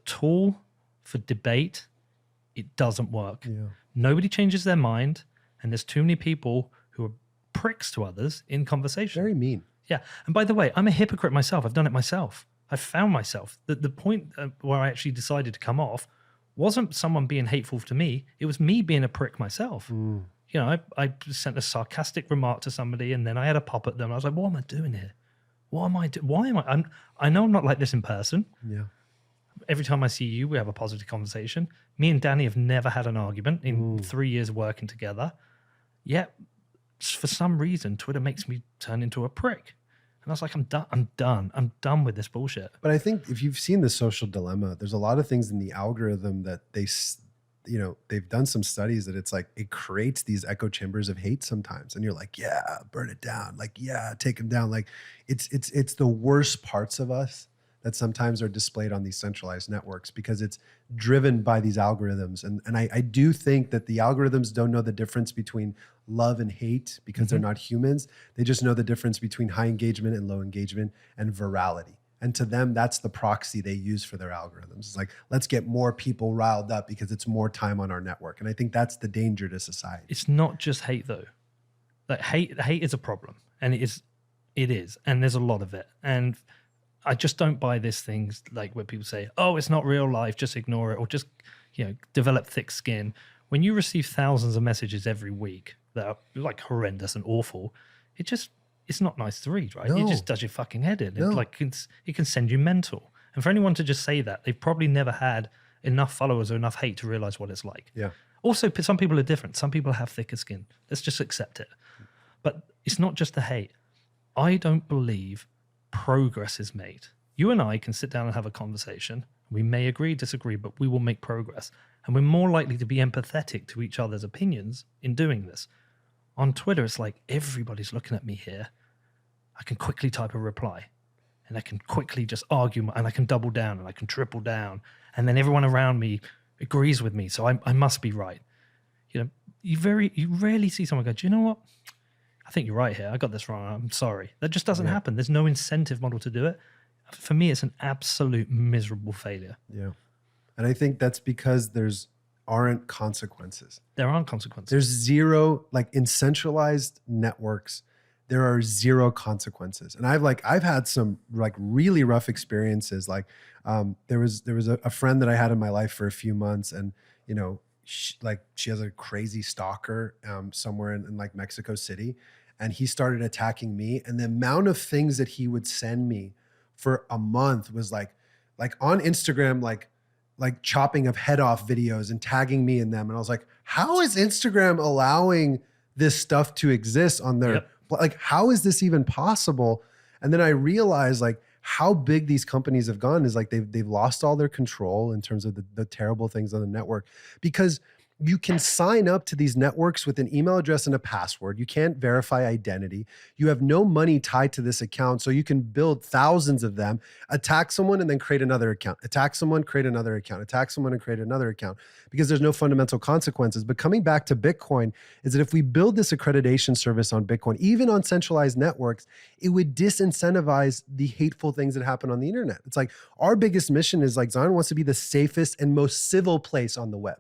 tool for debate, it doesn't work. Yeah. Nobody changes their mind, and there's too many people who are pricks to others in conversation. Very mean. Yeah. And by the way, I'm a hypocrite myself. I've done it myself. I found myself. The point where I actually decided to come off wasn't someone being hateful to me. It was me being a prick myself. You know, I sent a sarcastic remark to somebody, and then I had a pop at them. I was like, what am I doing here? What am I doing? Why am I? I know I'm not like this in person. Yeah. Every time I see you, we have a positive conversation. Me and Danny have never had an argument in 3 years working together. Yet, for some reason, Twitter makes me turn into a prick. And I was like, I'm done. I'm done with this bullshit. But I think if you've seen The Social Dilemma, there's a lot of things in the algorithm that they've done some studies that it's like, it creates these echo chambers of hate sometimes. And you're like, yeah, burn it down. Like, yeah, take them down. Like it's the worst parts of us that sometimes are displayed on these centralized networks because it's driven by these algorithms. And I do think that the algorithms don't know the difference between love and hate because they're not humans. They just know the difference between high engagement and low engagement and virality. And to them, that's the proxy they use for their algorithms. It's like, let's get more people riled up because it's more time on our network. And I think that's the danger to society. It's not just hate though. Like hate is a problem, and it is, and there's a lot of it. And I just don't buy this things like where people say, oh, it's not real life, just ignore it, or just, you know, develop thick skin. When you receive thousands of messages every week that are like horrendous and awful, it's not nice to read, right? No. It just does your fucking head in. No. It can send you mental. And for anyone to just say that, they've probably never had enough followers or enough hate to realize what it's like. Yeah. Also, some people are different. Some people have thicker skin. Let's just accept it. But it's not just the hate. I don't believe progress is made You and I can sit down and have a conversation. We may agree, disagree, but we will make progress. And we're more likely to be empathetic to each other's opinions in doing this. On Twitter, it's like everybody's looking at me here. I can quickly type a reply and I can quickly just argue and I can double down and I can triple down. And then everyone around me agrees with me. So I must be right. You know, you rarely see someone go, do you know what? I think you're right here. I got this wrong. I'm sorry. That just doesn't happen. There's no incentive model to do it. For me, it's an absolute miserable failure. Yeah. And I think that's because aren't consequences. There aren't consequences. There's zero, like in centralized networks, there are zero consequences. And I've had some like really rough experiences. Like there was a friend that I had in my life for a few months, and you know, she has a crazy stalker somewhere in like Mexico City, and he started attacking me. And the amount of things that he would send me for a month was like on Instagram, like chopping of head off videos and tagging me in them. And I was like, how is Instagram allowing this stuff to exist on their, like, how is this even possible? And then I realized like how big these companies have gone is like, they've lost all their control in terms of the terrible things on the network, because you can sign up to these networks with an email address and a password. You can't verify identity. You have no money tied to this account. So you can build thousands of them, attack someone and then create another account, attack someone, create another account, attack someone and create another account, because there's no fundamental consequences. But coming back to Bitcoin is that if we build this accreditation service on Bitcoin, even on centralized networks, it would disincentivize the hateful things that happen on the internet. It's like our biggest mission is like Zion wants to be the safest and most civil place on the web.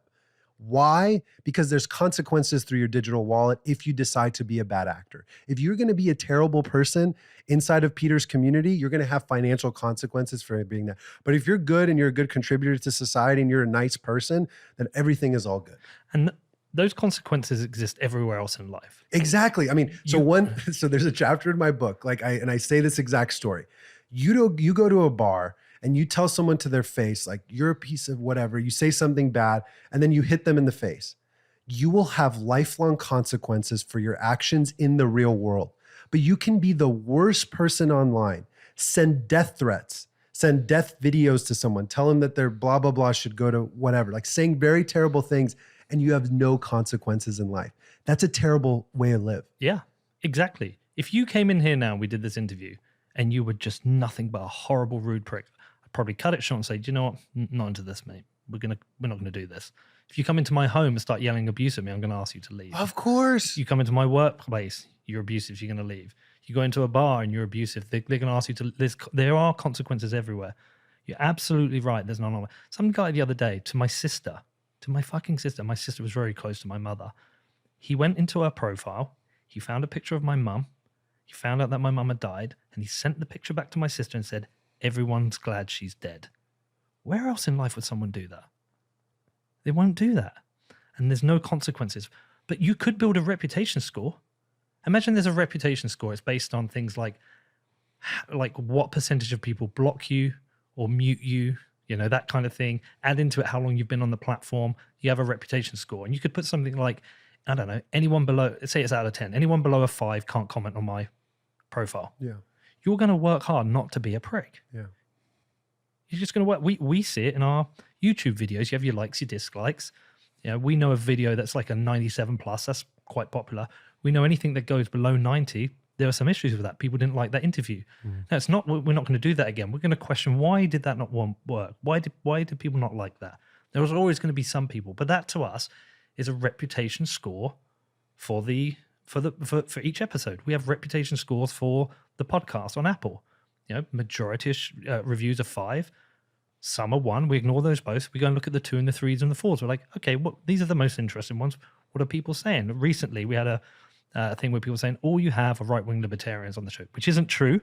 Why? Because there's consequences through your digital wallet if you decide to be a bad actor. If you're going to be a terrible person inside of Peter's community, you're going to have financial consequences for being that. But if you're good and you're a good contributor to society and you're a nice person, then everything is all good. And those consequences exist everywhere else in life. Exactly. I mean, so there's a chapter in my book, I say this exact story. You go to a bar and you tell someone to their face, like, you're a piece of whatever, you say something bad, and then you hit them in the face. You will have lifelong consequences for your actions in the real world. But you can be the worst person online, send death threats, send death videos to someone, tell them that their blah, blah, blah should go to whatever, like saying very terrible things, and you have no consequences in life. That's a terrible way to live. Yeah, exactly. If you came in here now, we did this interview, and you were just nothing but a horrible, rude prick, probably cut it short and say, do you know what? Not into this, mate. We're not gonna do this. If you come into my home and start yelling abuse at me, I'm gonna ask you to leave. Of course. You come into my workplace, you're abusive, you're gonna leave. You go into a bar and you're abusive, they're gonna ask you to. There are consequences everywhere. You're absolutely right. There's none. Some guy the other day to my sister, to my fucking sister. My sister was very close to my mother. He went into her profile. He found a picture of my mum. He found out that my mum had died, and he sent the picture back to my sister and said, everyone's glad she's dead. Where else in life would someone do that? They won't do that. And there's no consequences. But you could build a reputation score. Imagine there's a reputation score. It's based on things like what percentage of people block you or mute you, you know, that kind of thing. Add into it how long you've been on the platform. You have a reputation score. And you could put something like, I don't know, anyone below, say it's out of 10, anyone below a 5 can't comment on my profile. Yeah. You're going to work hard not to be a prick. Yeah. You're just going to work. We see it in our YouTube videos. You have your likes, your dislikes. You know, we know a video that's like a 97 plus. That's quite popular. We know anything that goes below 90, there are some issues with that. People didn't like that interview. Now, it's not, we're not going to do that again. We're going to question, why did that not work? Why did people not like that? There was always going to be some people, but that to us is a reputation score for each episode. We have reputation scores for the podcast on Apple. You know, majority of reviews are 5. Some are 1. We ignore those both. We go and look at the 2 and the 3s and the 4s. We're like, okay, well, these are the most interesting ones. What are people saying? Recently, we had a thing where people were saying, all you have are right-wing libertarians on the show, which isn't true.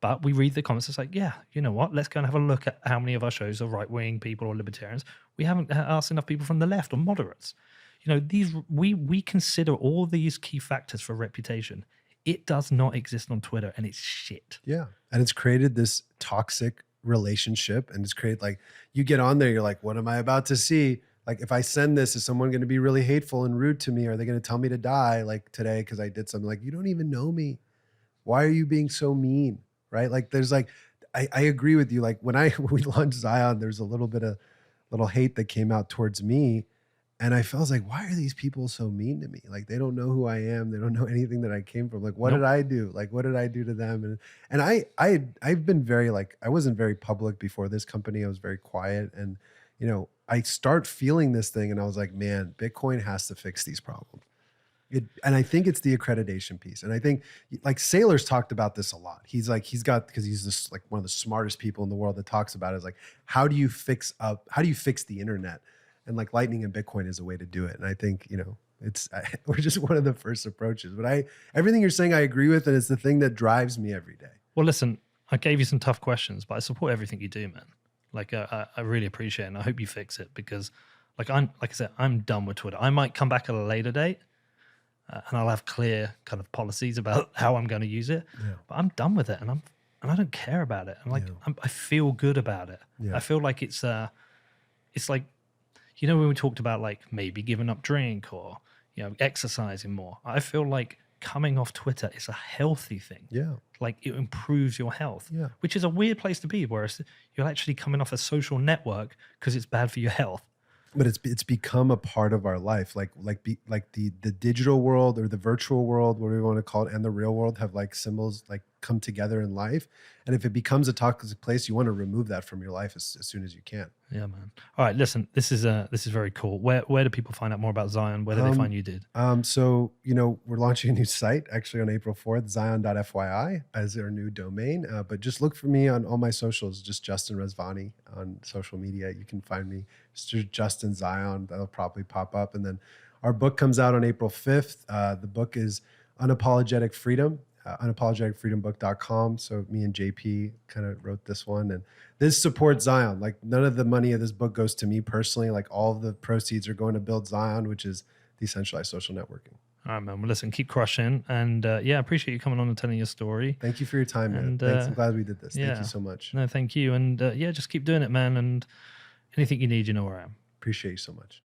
But we read the comments. It's like, yeah, you know what? Let's go and have a look at how many of our shows are right-wing people or libertarians. We haven't asked enough people from the left or moderates. You know, we consider all these key factors for reputation. It does not exist on Twitter, and it's shit. Yeah. And it's created this toxic relationship, and it's created, like, you get on there, you're like, what am I about to see? Like, if I send this, is someone going to be really hateful and rude to me? Are they going to tell me to die like today because I did something? Like, you don't even know me. Why are you being so mean? Right? Like, there's like, I agree with you. Like when we launched Zion, there's a little hate that came out towards me. And I felt like, why are these people so mean to me? Like they don't know who I am. They don't know anything that I came from. Like, what did I do? Like, what did I do to them? And I've been very like, I wasn't very public before this company. I was very quiet. And, you know, I start feeling this thing and I was like, man, Bitcoin has to fix these problems. And I think it's the accreditation piece. And I think like Saylor's talked about this a lot. He's because he's this like one of the smartest people in the world that talks about it, is like, how do you fix the internet? And like Lightning and Bitcoin is a way to do it. And I think, you know, we're just one of the first approaches, but everything you're saying, I agree with. And it's the thing that drives me every day. Well, listen, I gave you some tough questions, but I support everything you do, man. Like I really appreciate it. And I hope you fix it because like I said, I'm done with Twitter. I might come back at a later date and I'll have clear kind of policies about how I'm going to use it, but I'm done with it. And I don't care about it. I'm like, I feel good about it. Yeah. I feel like it's like, you know, when we talked about like maybe giving up drink or, you know, exercising more, I feel like coming off Twitter is a healthy thing. Yeah. Like it improves your health, which is a weird place to be, whereas you're actually coming off a social network because it's bad for your health. But it's become a part of our life. Like the digital world or the virtual world, whatever you want to call it, and the real world have like symbols like come together in life. And if it becomes a toxic place, you want to remove that from your life as soon as you can. Yeah, man. All right, listen, this is very cool. Where do people find out more about Zion? Where do they find you, dude? So, you know, we're launching a new site actually on April 4th, zion.fyi as our new domain. But just look for me on all my socials, just Justin Rezvani on social media. You can find me, just Justin Zion. That'll probably pop up. And then our book comes out on April 5th. The book is Unapologetic Freedom. Unapologeticfreedombook.com. So me and JP kind of wrote this one, and this supports Zion. Like none of the money of this book goes to me personally. Like all of the proceeds are going to build Zion, which is decentralized social networking. All right, man. Well, listen, keep crushing. And I appreciate you coming on and telling your story. Thank you for your time, man. Thanks. I'm glad we did this. Thank you so much. No, thank you. And just keep doing it, man. And anything you need, you know where I am. Appreciate you so much.